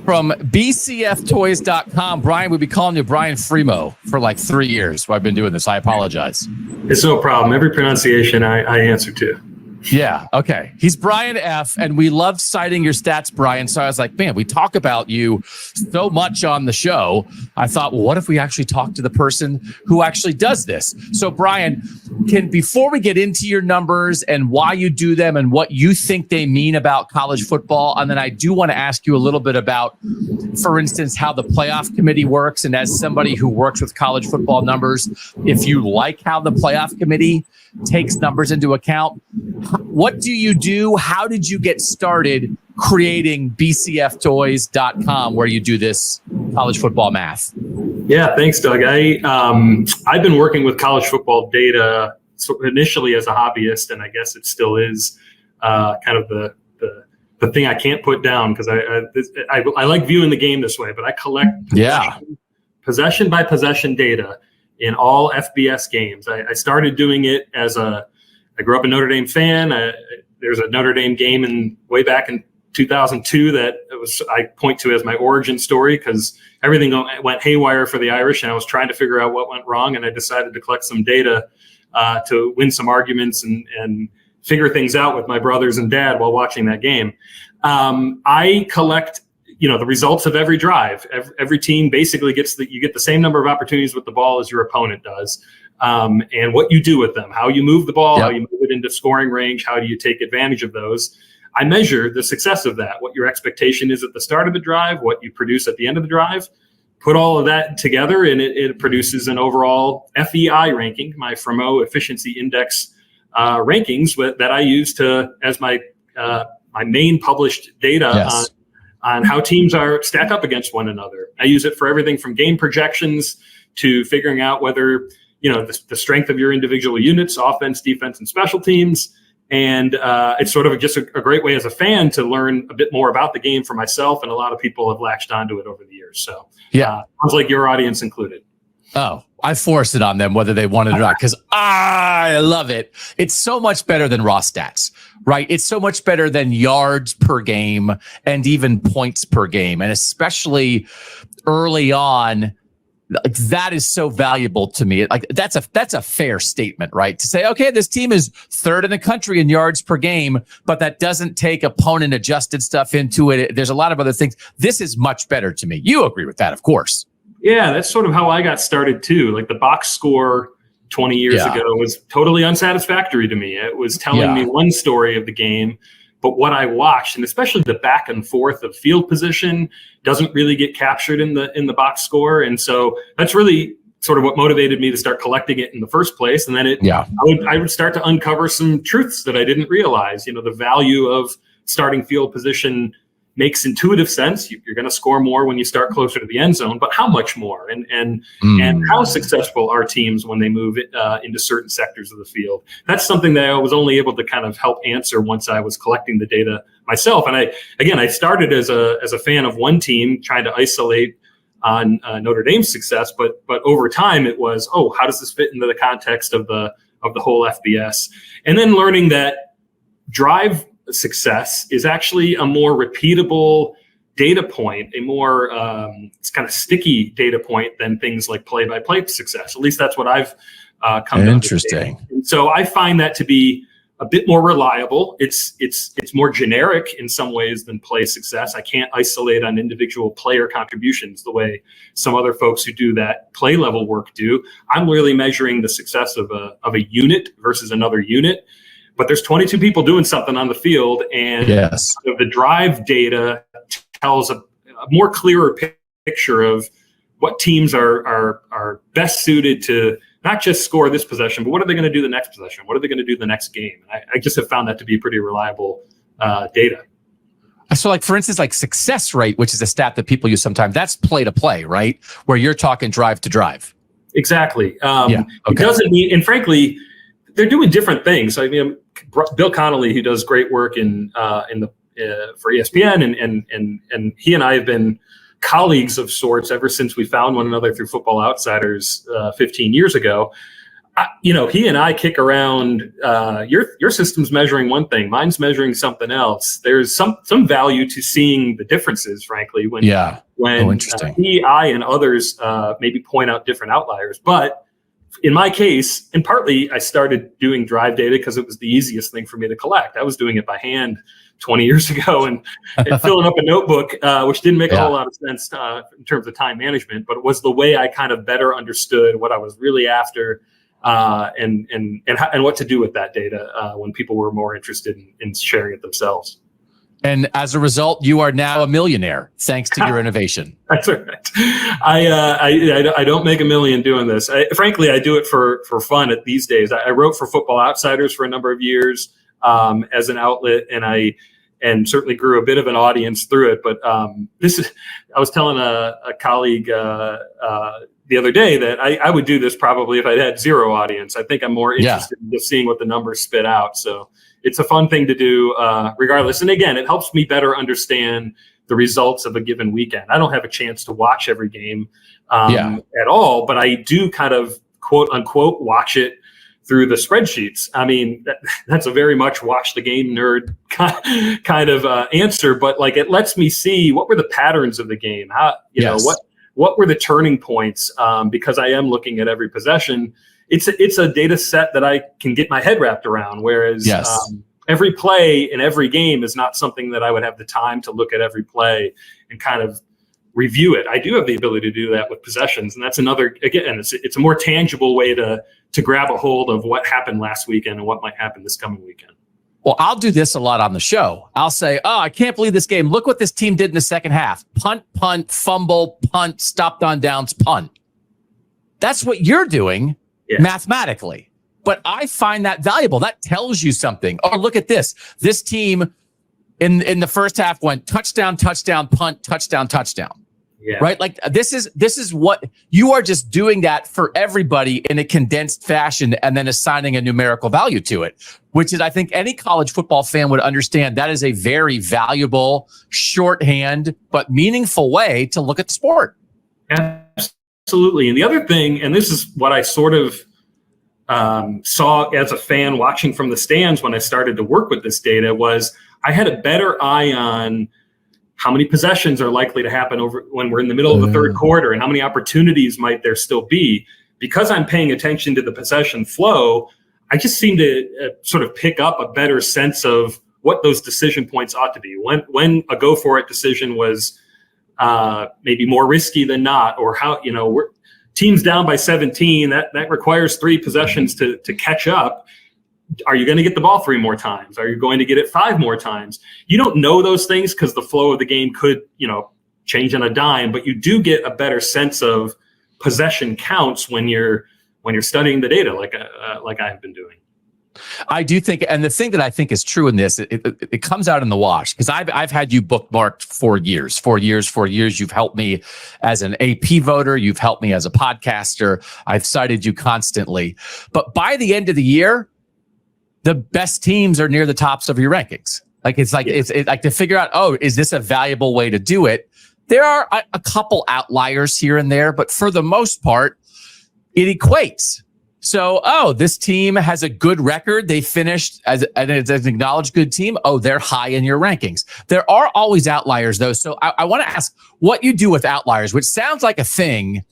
S1: from bcftoys.com. Brian, we'll be calling you Brian Fremeau for like 3 years. I've been doing this. I apologize.
S5: It's no problem. Every pronunciation I answer to.
S1: Yeah. Okay. He's Brian F. And we love citing your stats, Brian. So I was like, man, we talk about you so much on the show. I thought, well, what if we actually talk to the person who actually does this? So Brian, before we get into your numbers and why you do them and what you think they mean about college football, and then I do want to ask you a little bit about, for instance, how the playoff committee works. And as somebody who works with college football numbers, if you like how the playoff committee takes numbers into account, what do you do? How did you get started creating bcftoys.com, where you do this college football math?
S5: Yeah, thanks, Doug. I've been working with college football data initially as a hobbyist, and I guess it still is kind of the thing I can't put down, because I like viewing the game this way. But I collect possession by possession data in all FBS games. I started doing it I grew up a Notre Dame fan. There's a Notre Dame game way back in 2002 that I point to as my origin story, because everything went haywire for the Irish, and I was trying to figure out what went wrong, and I decided to collect some data to win some arguments and figure things out with my brothers and dad while watching that game. I collect the results of every drive. Every team basically you get the same number of opportunities with the ball as your opponent does, and what you do with them, how you move the ball, how you move it into scoring range, how do you take advantage of those. I measure the success of that, what your expectation is at the start of the drive, what you produce at the end of the drive. Put all of that together, and it produces an overall FEI ranking, my Fremeau Efficiency Index rankings that I use as my main published data on how teams stack up against one another. I use it for everything from game projections to figuring out whether the strength of your individual units, offense, defense, and special teams. And it's sort of just a great way as a fan to learn a bit more about the game for myself, and a lot of people have latched onto it over the years. So sounds like your audience included.
S1: Oh, I forced it on them whether they wanted it or not, because I love it. It's so much better than raw stats, right? It's so much better than yards per game and even points per game. And especially early on, that is so valuable to me. Like that's a fair statement, right? To say, okay, this team is third in the country in yards per game, but that doesn't take opponent adjusted stuff into it. There's a lot of other things. This is much better to me. You agree with that, of course.
S5: Yeah, that's sort of how I got started too. Like the box score 20 years ago was totally unsatisfactory to me. It was telling me one story of the game, but what I watched, and especially the back and forth of field position, doesn't really get captured in the box score. And so that's really sort of what motivated me to start collecting it in the first place. And then I would start to uncover some truths that I didn't realize. The value of starting field position makes intuitive sense. You're going to score more when you start closer to the end zone, but how much more? And how successful are teams when they move into certain sectors of the field? That's something that I was only able to kind of help answer once I was collecting the data myself. And I started as a fan of one team, trying to isolate on Notre Dame's success, but over time it was, how does this fit into the context of the whole FBS? And then learning that drive success is actually a more repeatable data point, a more it's kind of sticky data point than things like play-by-play success. At least that's what I've come to understand. And so I find that to be a bit more reliable. It's more generic in some ways than play success. I can't isolate on individual player contributions the way some other folks who do that play level work do. I'm really measuring the success of a unit versus another unit. But there's 22 people doing something on the field, and the drive data tells a more clearer picture of what teams are best suited to not just score this possession, but what are they going to do the next possession? What are they going to do the next game? I just have found that to be pretty reliable data.
S1: So like, for instance, like success rate, which is a stat that people use sometimes, that's play to play, right? Where you're talking drive to drive.
S5: Exactly. It doesn't mean, and frankly, they're doing different things. I mean, Bill Connolly, who does great work for ESPN, and he and I have been colleagues of sorts ever since we found one another through Football Outsiders 15 years ago. He and I kick around. Your system's measuring one thing, mine's measuring something else. There's some value to seeing the differences, frankly. When he, I, and others maybe point out different outliers, but in my case, and partly I started doing drive data because it was the easiest thing for me to collect. I was doing it by hand 20 years ago and filling up a notebook, which didn't make a whole lot of sense in terms of time management, but it was the way I kind of better understood what I was really after and what to do with that data when people were more interested in sharing it themselves.
S1: And as a result, you are now a millionaire thanks to your innovation.
S5: That's right. I don't make $1 million doing this. Frankly, I do it for fun these days. I wrote for Football Outsiders for a number of years as an outlet, and certainly grew a bit of an audience through it. But I was telling a colleague the other day that I would do this probably if I had zero audience. I think I'm more interested in just seeing what the numbers spit out. So it's a fun thing to do regardless. And again, it helps me better understand the results of a given weekend. I don't have a chance to watch every game at all, but I do kind of quote unquote watch it through the spreadsheets. I mean, that's a very much watch the game nerd kind of answer, but like it lets me see what were the patterns of the game. How, you know, what were the turning points? Because I am looking at every possession. It's a data set that I can get my head wrapped around. Whereas every play in every game is not something that I would have the time to look at every play and kind of review it. I do have the ability to do that with possessions, and that's another, again, it's a more tangible way to grab a hold of what happened last weekend and what might happen this coming weekend.
S1: Well, I'll do this a lot on the show. I'll say, oh, I can't believe this game. Look what this team did in the second half. Punt, fumble, punt, stopped on downs, punt. That's what you're doing mathematically. But I find that valuable. That tells you something. Oh, look at this. This team in the first half went touchdown, punt, touchdown.
S5: Yeah.
S1: Right? Like this is what you are just doing that for everybody in a condensed fashion and then assigning a numerical value to it, which is, I think any college football fan would understand that is a very valuable shorthand, but meaningful way to look at the sport.
S5: Absolutely. And the other thing, and this is what I sort of saw as a fan watching from the stands when I started to work with this data, was I had a better eye on how many possessions are likely to happen over when we're in the middle of the third quarter, and how many opportunities might there still be. Because I'm paying attention to the possession flow, I just seem to sort of pick up a better sense of what those decision points ought to be. When a go for it decision was maybe more risky than not, or how, you know, we're teams down by 17, that requires 3 possessions to catch up. Are you going to get the ball 3 more times? Are you going to get it 5 more times? You don't know those things because the flow of the game could, you know, change on a dime, but you do get a better sense of possession counts when you're studying the data like I have been doing.
S1: I do think, and the thing that I think is true in this, it comes out in the wash, because I've had you bookmarked for years. You've helped me as an AP voter. You've helped me as a podcaster. I've cited you constantly. But by the end of the year, the best teams are near the tops of your rankings. Like it's like it's like to figure out, oh, is this a valuable way to do it? There are a couple outliers here and there, but for the most part, it equates. So, oh, this team has a good record. They finished as an acknowledged good team. Oh, they're high in your rankings. There are always outliers, though. So I want to ask what you do with outliers, which sounds like a thing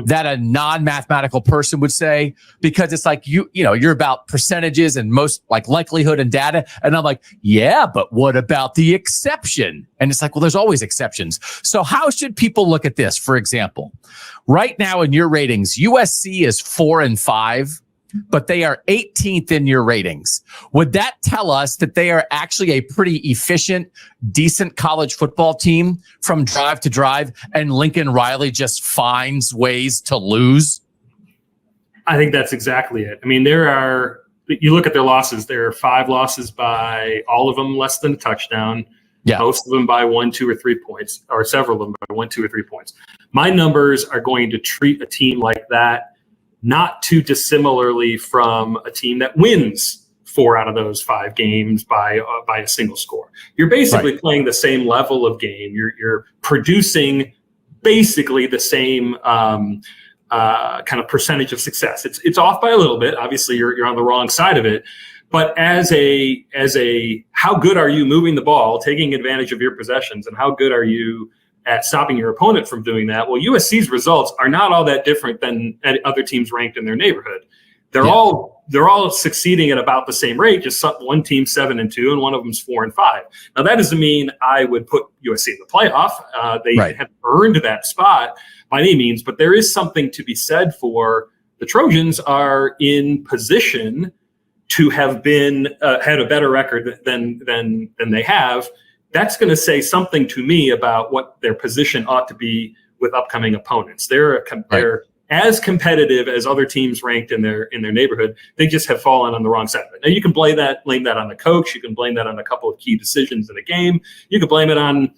S1: that a non-mathematical person would say, because it's like, you know, you're about percentages and most like likelihood and data. And I'm like, yeah, but what about the exception? And it's like, well, there's always exceptions. So how should people look at this? For example, right now in your ratings, USC is 4 and 5, but they are 18th in your ratings. Would that tell us that they are actually a pretty efficient, decent college football team from drive to drive, and Lincoln Riley just finds ways to lose?
S5: I think that's exactly it. I mean, you look at their losses, there are 5 losses by all of them less than a touchdown. Yeah. Most of them by 1, 2, or 3 points, or several of them by 1, 2, or 3 points. My numbers are going to treat a team like that not too dissimilarly from a team that wins 4 out of those 5 games by a single score. You're basically playing the same level of game. You're producing basically the same kind of percentage of success. It's off by a little bit. Obviously, you're on the wrong side of it. But as a how good are you moving the ball, taking advantage of your possessions, and how good are you at stopping your opponent from doing that? Well, USC's results are not all that different than other teams ranked in their neighborhood. They're all succeeding at about the same rate. Just one team 7 and 2, and one of them's 4 and 5. Now that doesn't mean I would put USC in the playoff. They have earned that spot by any means, but there is something to be said for the Trojans are in position to have been had a better record than they have, that's going to say something to me about what their position ought to be with upcoming opponents. They're as competitive as other teams ranked in their neighborhood. They just have fallen on the wrong side of it. Now you can blame that on the coach. You can blame that on a couple of key decisions in a game. You can blame it on,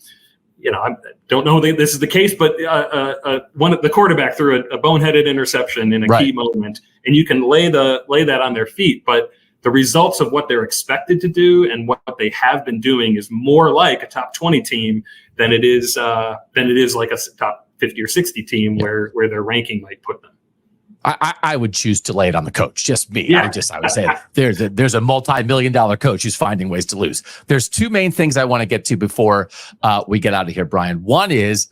S5: I don't know that this is the case, but the quarterback threw a boneheaded interception in a key moment, and you can lay that on their feet. But the results of what they're expected to do and what they have been doing is more like a top 20 team than it is like a top 50 or 60 team where their ranking might put them.
S1: I would choose to lay it on the coach. Just me.
S5: Yeah.
S1: I would say there's a multi-million-dollar coach who's finding ways to lose. There's two main things I want to get to before we get out of here, Brian. One is,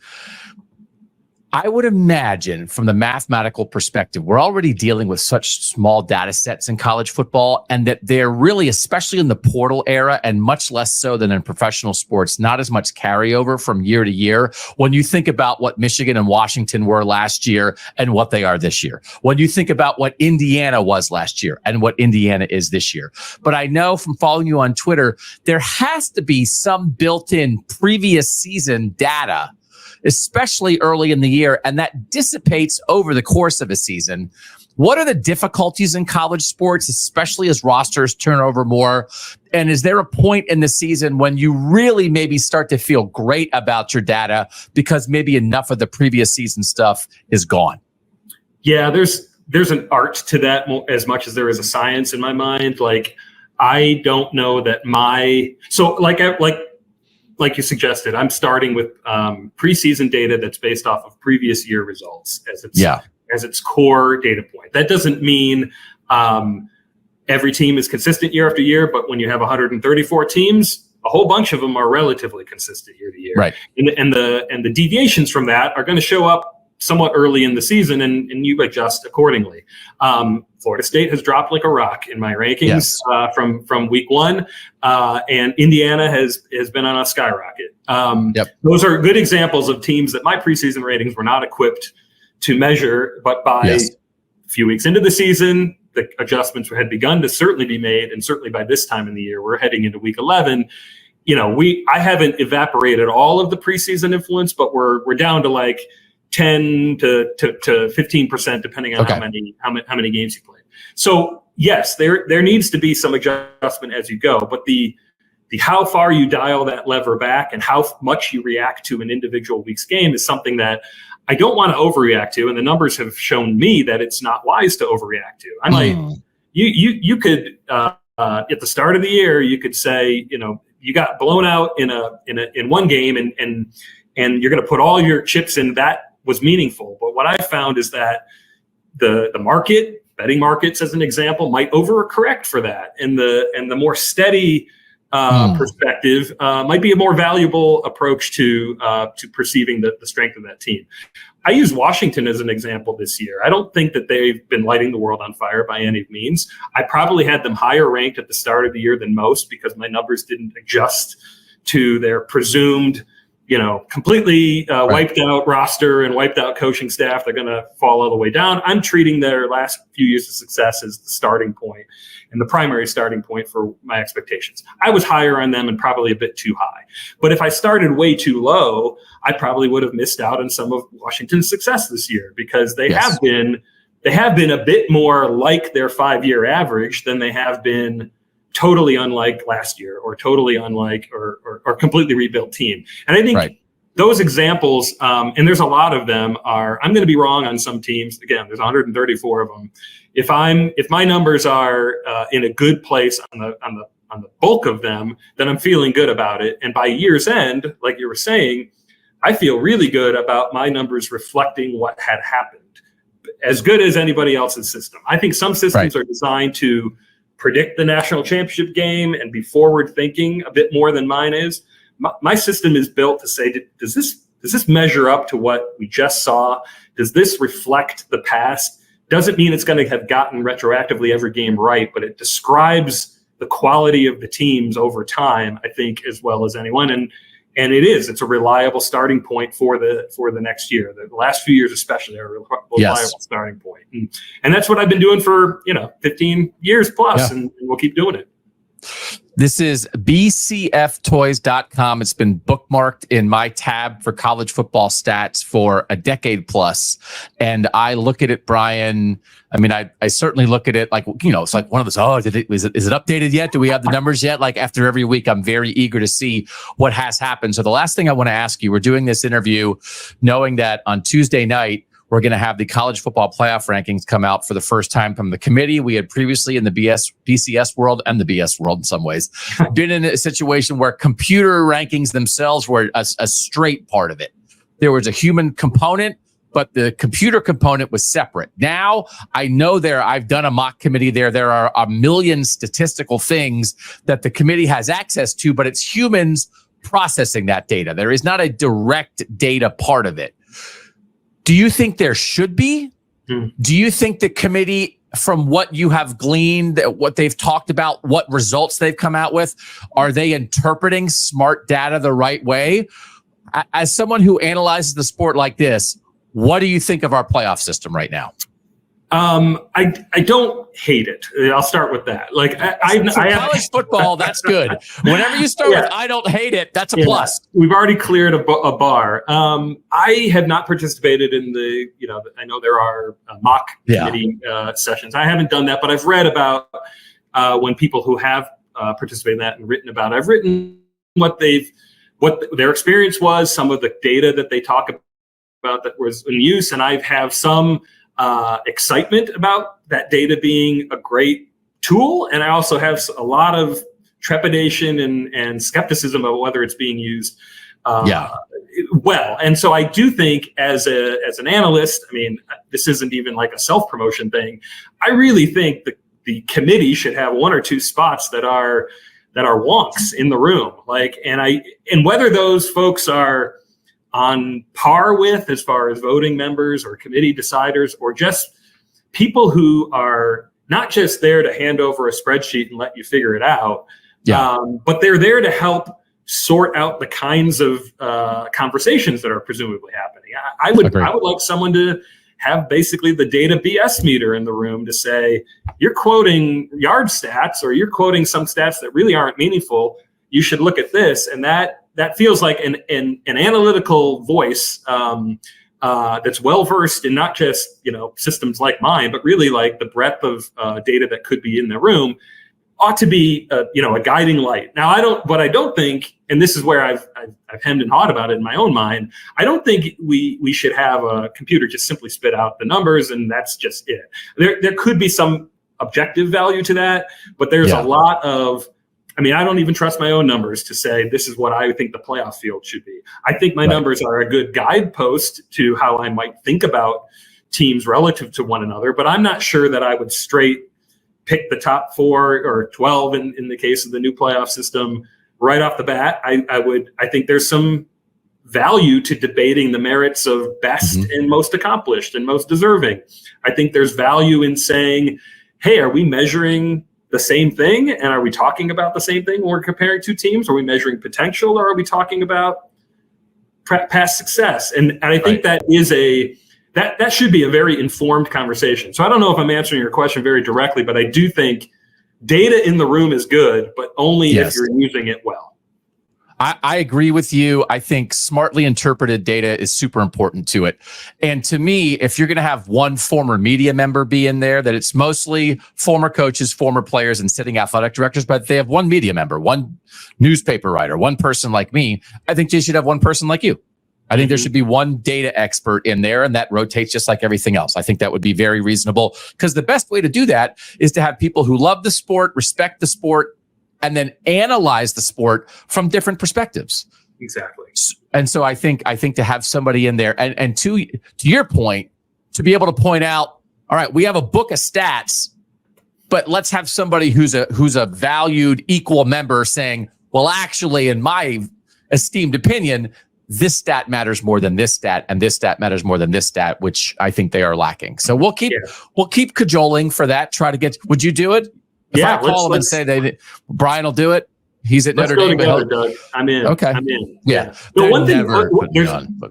S1: I would imagine from the mathematical perspective, we're already dealing with such small data sets in college football, and that they're really, especially in the portal era, and much less so than in professional sports, not as much carryover from year to year. When you think about what Michigan and Washington were last year and what they are this year, when you think about what Indiana was last year and what Indiana is this year. But I know from following you on Twitter, there has to be some built-in previous season data, especially early in the year, and that dissipates over the course of a season. What are the difficulties in college sports, especially as rosters turn over more? And is there a point in the season when you really maybe start to feel great about your data because maybe enough of the previous season stuff is gone?
S5: Yeah, there's an art to that as much as there is a science in my mind. Like, I don't know that like you suggested, I'm starting with preseason data that's based off of previous year results as its core data point. That doesn't mean every team is consistent year after year, but when you have 134 teams, a whole bunch of them are relatively consistent year to year.
S1: Right.
S5: And the deviations from that are going to show up somewhat early in the season, and you adjust accordingly. Florida State has dropped like a rock in my rankings from week one, and Indiana has been on a skyrocket. Those are good examples of teams that my preseason ratings were not equipped to measure, but by a few weeks into the season, the adjustments had begun to certainly be made, and certainly by this time in the year, we're heading into week 11. I haven't evaporated all of the preseason influence, but we're down to like 10 to 15%, depending on how many games you played. So yes, there needs to be some adjustment as you go, but the how far you dial that lever back and how much you react to an individual week's game is something that I don't want to overreact to, and the numbers have shown me that it's not wise to overreact to. I'm like, you could at the start of the year, you could say, you got blown out in one game, and you're going to put all your chips in that was meaningful. But what I found is that the betting markets, as an example, might overcorrect for that, and the more steady perspective might be a more valuable approach to perceiving the strength of that team. I use Washington as an example this year. I don't think that they've been lighting the world on fire by any means. I probably had them higher ranked at the start of the year than most because my numbers didn't adjust to their presumed completely wiped out roster and wiped out coaching staff. They're going to fall all the way down. I'm treating their last few years of success as the starting point and the primary starting point for my expectations. I was higher on them and probably a bit too high. But if I started way too low, I probably would have missed out on some of Washington's success this year because they have been a bit more like their 5-year average than they have been totally unlike last year, or totally unlike or completely rebuilt team. And I think those examples, and there's a lot of them, I'm going to be wrong on some teams. Again, there's 134 of them. If my numbers are in a good place on the bulk of them, then I'm feeling good about it. And by year's end, like you were saying, I feel really good about my numbers reflecting what had happened, as good as anybody else's system. I think some systems are designed to predict the national championship game and be forward thinking a bit more than mine is. My system is built to say, does this measure up to what we just saw? Does this reflect the past? Doesn't mean it's going to have gotten retroactively every game right, but it describes the quality of the teams over time, I think, as well as anyone. And it's a reliable starting point for the next year. The last few years especially are a reliable starting point. And that's what I've been doing for 15 years plus, and we'll keep doing it.
S1: This is bcftoys.com. It's been bookmarked in my tab for college football stats for a decade plus. And I look at it, Brian. I mean, I certainly look at it like, it's like one of those, is it updated yet? Do we have the numbers yet? Like after every week, I'm very eager to see what has happened. So the last thing I want to ask you, we're doing this interview knowing that on Tuesday night, we're going to have the college football playoff rankings come out for the first time from the committee. We had previously in the BCS world and the BS world in some ways been in a situation where computer rankings themselves were a straight part of it. There was a human component, but the computer component was separate. Now I know I've done a mock committee there. There are a million statistical things that the committee has access to, but it's humans processing that data. There is not a direct data part of it. Do you think there should be? Do you think the committee, from what you have gleaned, what they've talked about, what results they've come out with, are they interpreting smart data the right way? As someone who analyzes the sport like this, what do you think of our playoff system right now?
S5: I don't hate it. I'll start with that. Like
S1: college football, that's good. Whenever you start with "I don't hate it," that's a plus.
S5: We've already cleared a bar. I have not participated in the. I know there are mock committee sessions. I haven't done that, but I've read about when people who have participated in that and written about it. I've written what their experience was, some of the data that they talk about that was in use, and I have some excitement about that data being a great tool. And I also have a lot of trepidation and skepticism about whether it's being used well. And so I do think as an analyst, I mean, this isn't even like a self-promotion thing. I really think the committee should have one or two spots that are wonks in the room. And whether those folks are on par with as far as voting members or committee deciders, or just people who are not just there to hand over a spreadsheet and let you figure it out, but they're there to help sort out the kinds of conversations that are presumably happening. I would like someone to have basically the data BS meter in the room to say, you're quoting yard stats or you're quoting some stats that really aren't meaningful. You should look at this. And that feels like an analytical voice that's well-versed in not just, systems like mine, but really like the breadth of data that could be in the room ought to be, a guiding light. Now, I don't think, and this is where I've hemmed and hawed about it in my own mind, I don't think we should have a computer just simply spit out the numbers and that's just it. There could be some objective value to that, but there's a lot of, I don't even trust my own numbers to say this is what I think the playoff field should be. I think my numbers are a good guidepost to how I might think about teams relative to one another, but I'm not sure that I would straight pick the top 4 or 12 in the case of the new playoff system right off the bat. I think there's some value to debating the merits of best and most accomplished and most deserving. I think there's value in saying, hey, are we measuring the same thing? And are we talking about the same thing when we're comparing two teams? Are we measuring potential, or are we talking about past success? And I think that is that should be a very informed conversation. So I don't know if I'm answering your question very directly, but I do think data in the room is good, but only if you're using it well.
S1: I agree with you. I think smartly interpreted data is super important to it. And to me, if you're going to have one former media member be in there, that it's mostly former coaches, former players, and sitting athletic directors, but they have one media member, one newspaper writer, one person like me, I think you should have one person like you. I think there should be one data expert in there, and that rotates just like everything else. I think that would be very reasonable, because the best way to do that is to have people who love the sport, respect the sport, and then analyze the sport from different perspectives.
S5: Exactly.
S1: And so I think to have somebody in there, and to your point, to be able to point out, all right, we have a book of stats, but let's have somebody who's a valued equal member saying, well, actually, in my esteemed opinion, this stat matters more than this stat, and this stat matters more than this stat, which I think they are lacking. So we'll keep cajoling for that. Try to get. Would you do it? If I call them and say Brian will do it, He's at
S5: Let's
S1: Notre
S5: go
S1: Dame.
S5: together, Doug. I'm in.
S1: Okay.
S5: I'm in.
S1: Yeah.
S5: The one thing,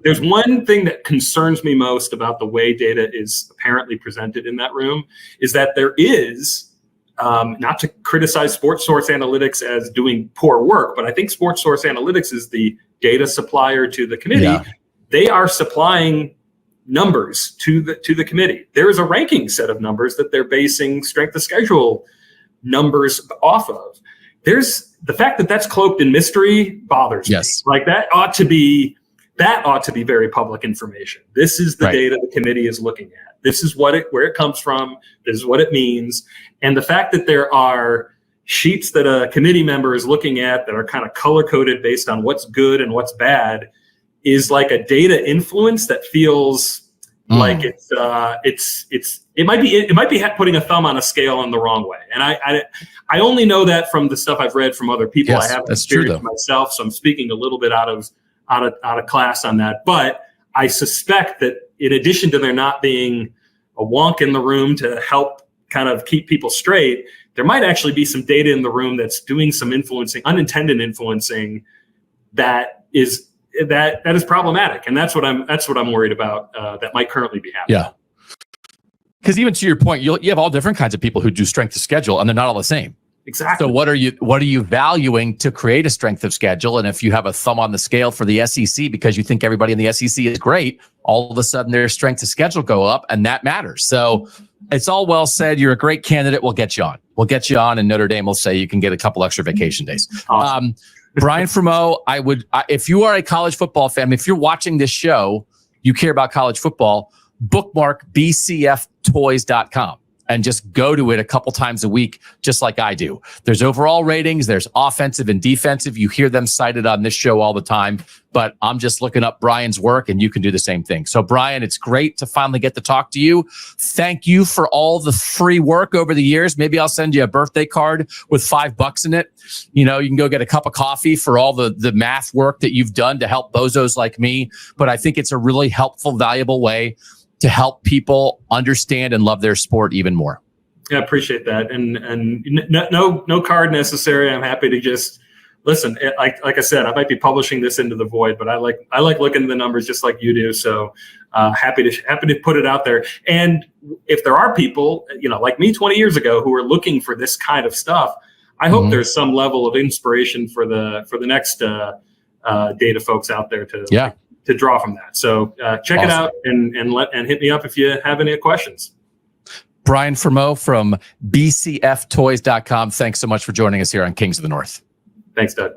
S5: there's
S1: on.
S5: one thing that concerns me most about the way data is apparently presented in that room is that there is, not to criticize Sports Source Analytics as doing poor work, but I think Sports Source Analytics is the data supplier to the committee.
S1: Yeah.
S5: They are supplying numbers to the committee. There is a ranking set of numbers that they're basing strength of schedule numbers off of. There's the fact that that's cloaked in mystery bothers me. Like that ought to be very public information. This is the data the committee is looking at. This is where it comes from. This is what it means. And the fact that there are sheets that a committee member is looking at that are kind of color coded based on what's good and what's bad is like a data influence that feels like it might be putting a thumb on a scale in the wrong way. And I only know that from the stuff I've read from other people.
S1: Yes,
S5: I haven't
S1: that's true,
S5: experienced myself, so I'm speaking a little bit out of class on that. But I suspect that in addition to there not being a wonk in the room to help kind of keep people straight, there might actually be some data in the room that's doing some influencing, unintended influencing that is problematic, and that's what I'm worried about. That might currently be happening.
S1: Yeah, because even to your point, you have all different kinds of people who do strength of schedule, and they're not all the same.
S5: Exactly.
S1: So what are you valuing to create a strength of schedule? And if you have a thumb on the scale for the SEC because you think everybody in the SEC is great, all of a sudden their strength of schedule go up, and that matters. So it's all well said. You're a great candidate. We'll get you on. And Notre Dame will say you can get a couple extra vacation days.
S5: Awesome.
S1: Brian Fremeau, if you are a college football fan, if you're watching this show, you care about college football, bookmark bcftoys.com and just go to it a couple times a week, just like I do. There's overall ratings, there's offensive and defensive. You hear them cited on this show all the time, but I'm just looking up Brian's work and you can do the same thing. So Brian, it's great to finally get to talk to you. Thank you for all the free work over the years. Maybe I'll send you a birthday card with $5 in it. You can go get a cup of coffee for all the math work that you've done to help bozos like me. But I think it's a really helpful, valuable way to help people understand and love their sport even more.
S5: Yeah, I appreciate that. And no card necessary. I'm happy to just listen. Like I said, I might be publishing this into the void, but I like looking at the numbers just like you do. So happy to put it out there. And if there are people, like me 20 years ago who are looking for this kind of stuff, I hope there's some level of inspiration for the next data folks out there to draw from that. So check it out and hit me up if you have any questions.
S1: Brian Fremeau from bcftoys.com. Thanks so much for joining us here on Kings of the North.
S5: Thanks, Doug.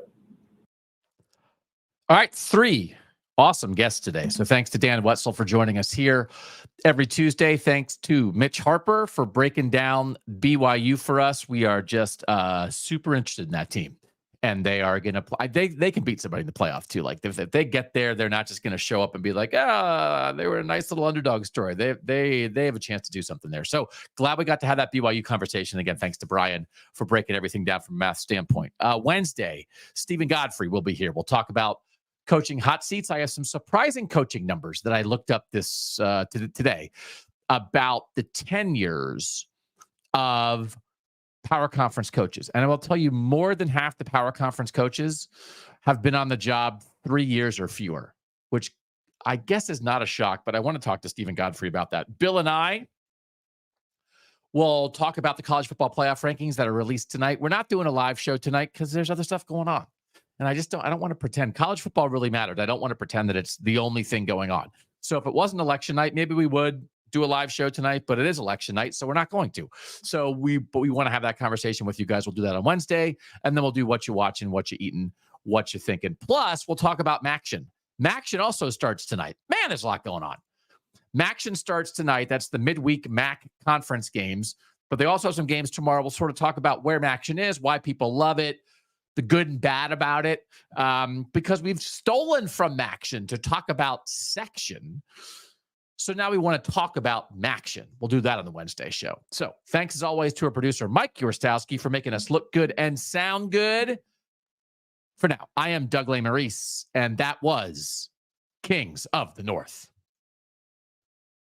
S1: All right, 3 awesome guests today. So thanks to Dan Wetzel for joining us here every Tuesday. Thanks to Mitch Harper for breaking down BYU for us. We are just super interested in that team. And they are going to play. They can beat somebody in the playoff too. Like if they get there, they're not just going to show up and be like, they were a nice little underdog story. They have a chance to do something there. So glad we got to have that BYU conversation again. Thanks to Brian for breaking everything down from a math standpoint. Wednesday, Stephen Godfrey will be here. We'll talk about coaching hot seats. I have some surprising coaching numbers that I looked up this today about the tenures of power conference coaches. And I will tell you, more than half the power conference coaches have been on the job 3 years or fewer, which I guess is not a shock, but I want to talk to Stephen Godfrey about that. Bill and I will talk about the college football playoff rankings that are released tonight. We're not doing a live show tonight because there's other stuff going on. And I don't want to pretend college football really mattered. I don't want to pretend that it's the only thing going on. So if it wasn't election night, maybe we would do a live show tonight, but it is election night, so we're not going to. So we want to have that conversation with you guys. We'll do that on Wednesday, and then we'll do what you watching, what you eating, what you thinking. Plus, we'll talk about Maction. Maction also starts tonight. Man, there's a lot going on. Maction starts tonight. That's the midweek MAC conference games, but they also have some games tomorrow. We'll sort of talk about where Maction is, why people love it, the good and bad about it, because we've stolen from Maction to talk about Section. So now we want to talk about Maction. We'll do that on the Wednesday show. So thanks as always to our producer, Mike Urstowski, for making us look good and sound good. For now, I am Doug Lesmerises, and that was Kings of the North.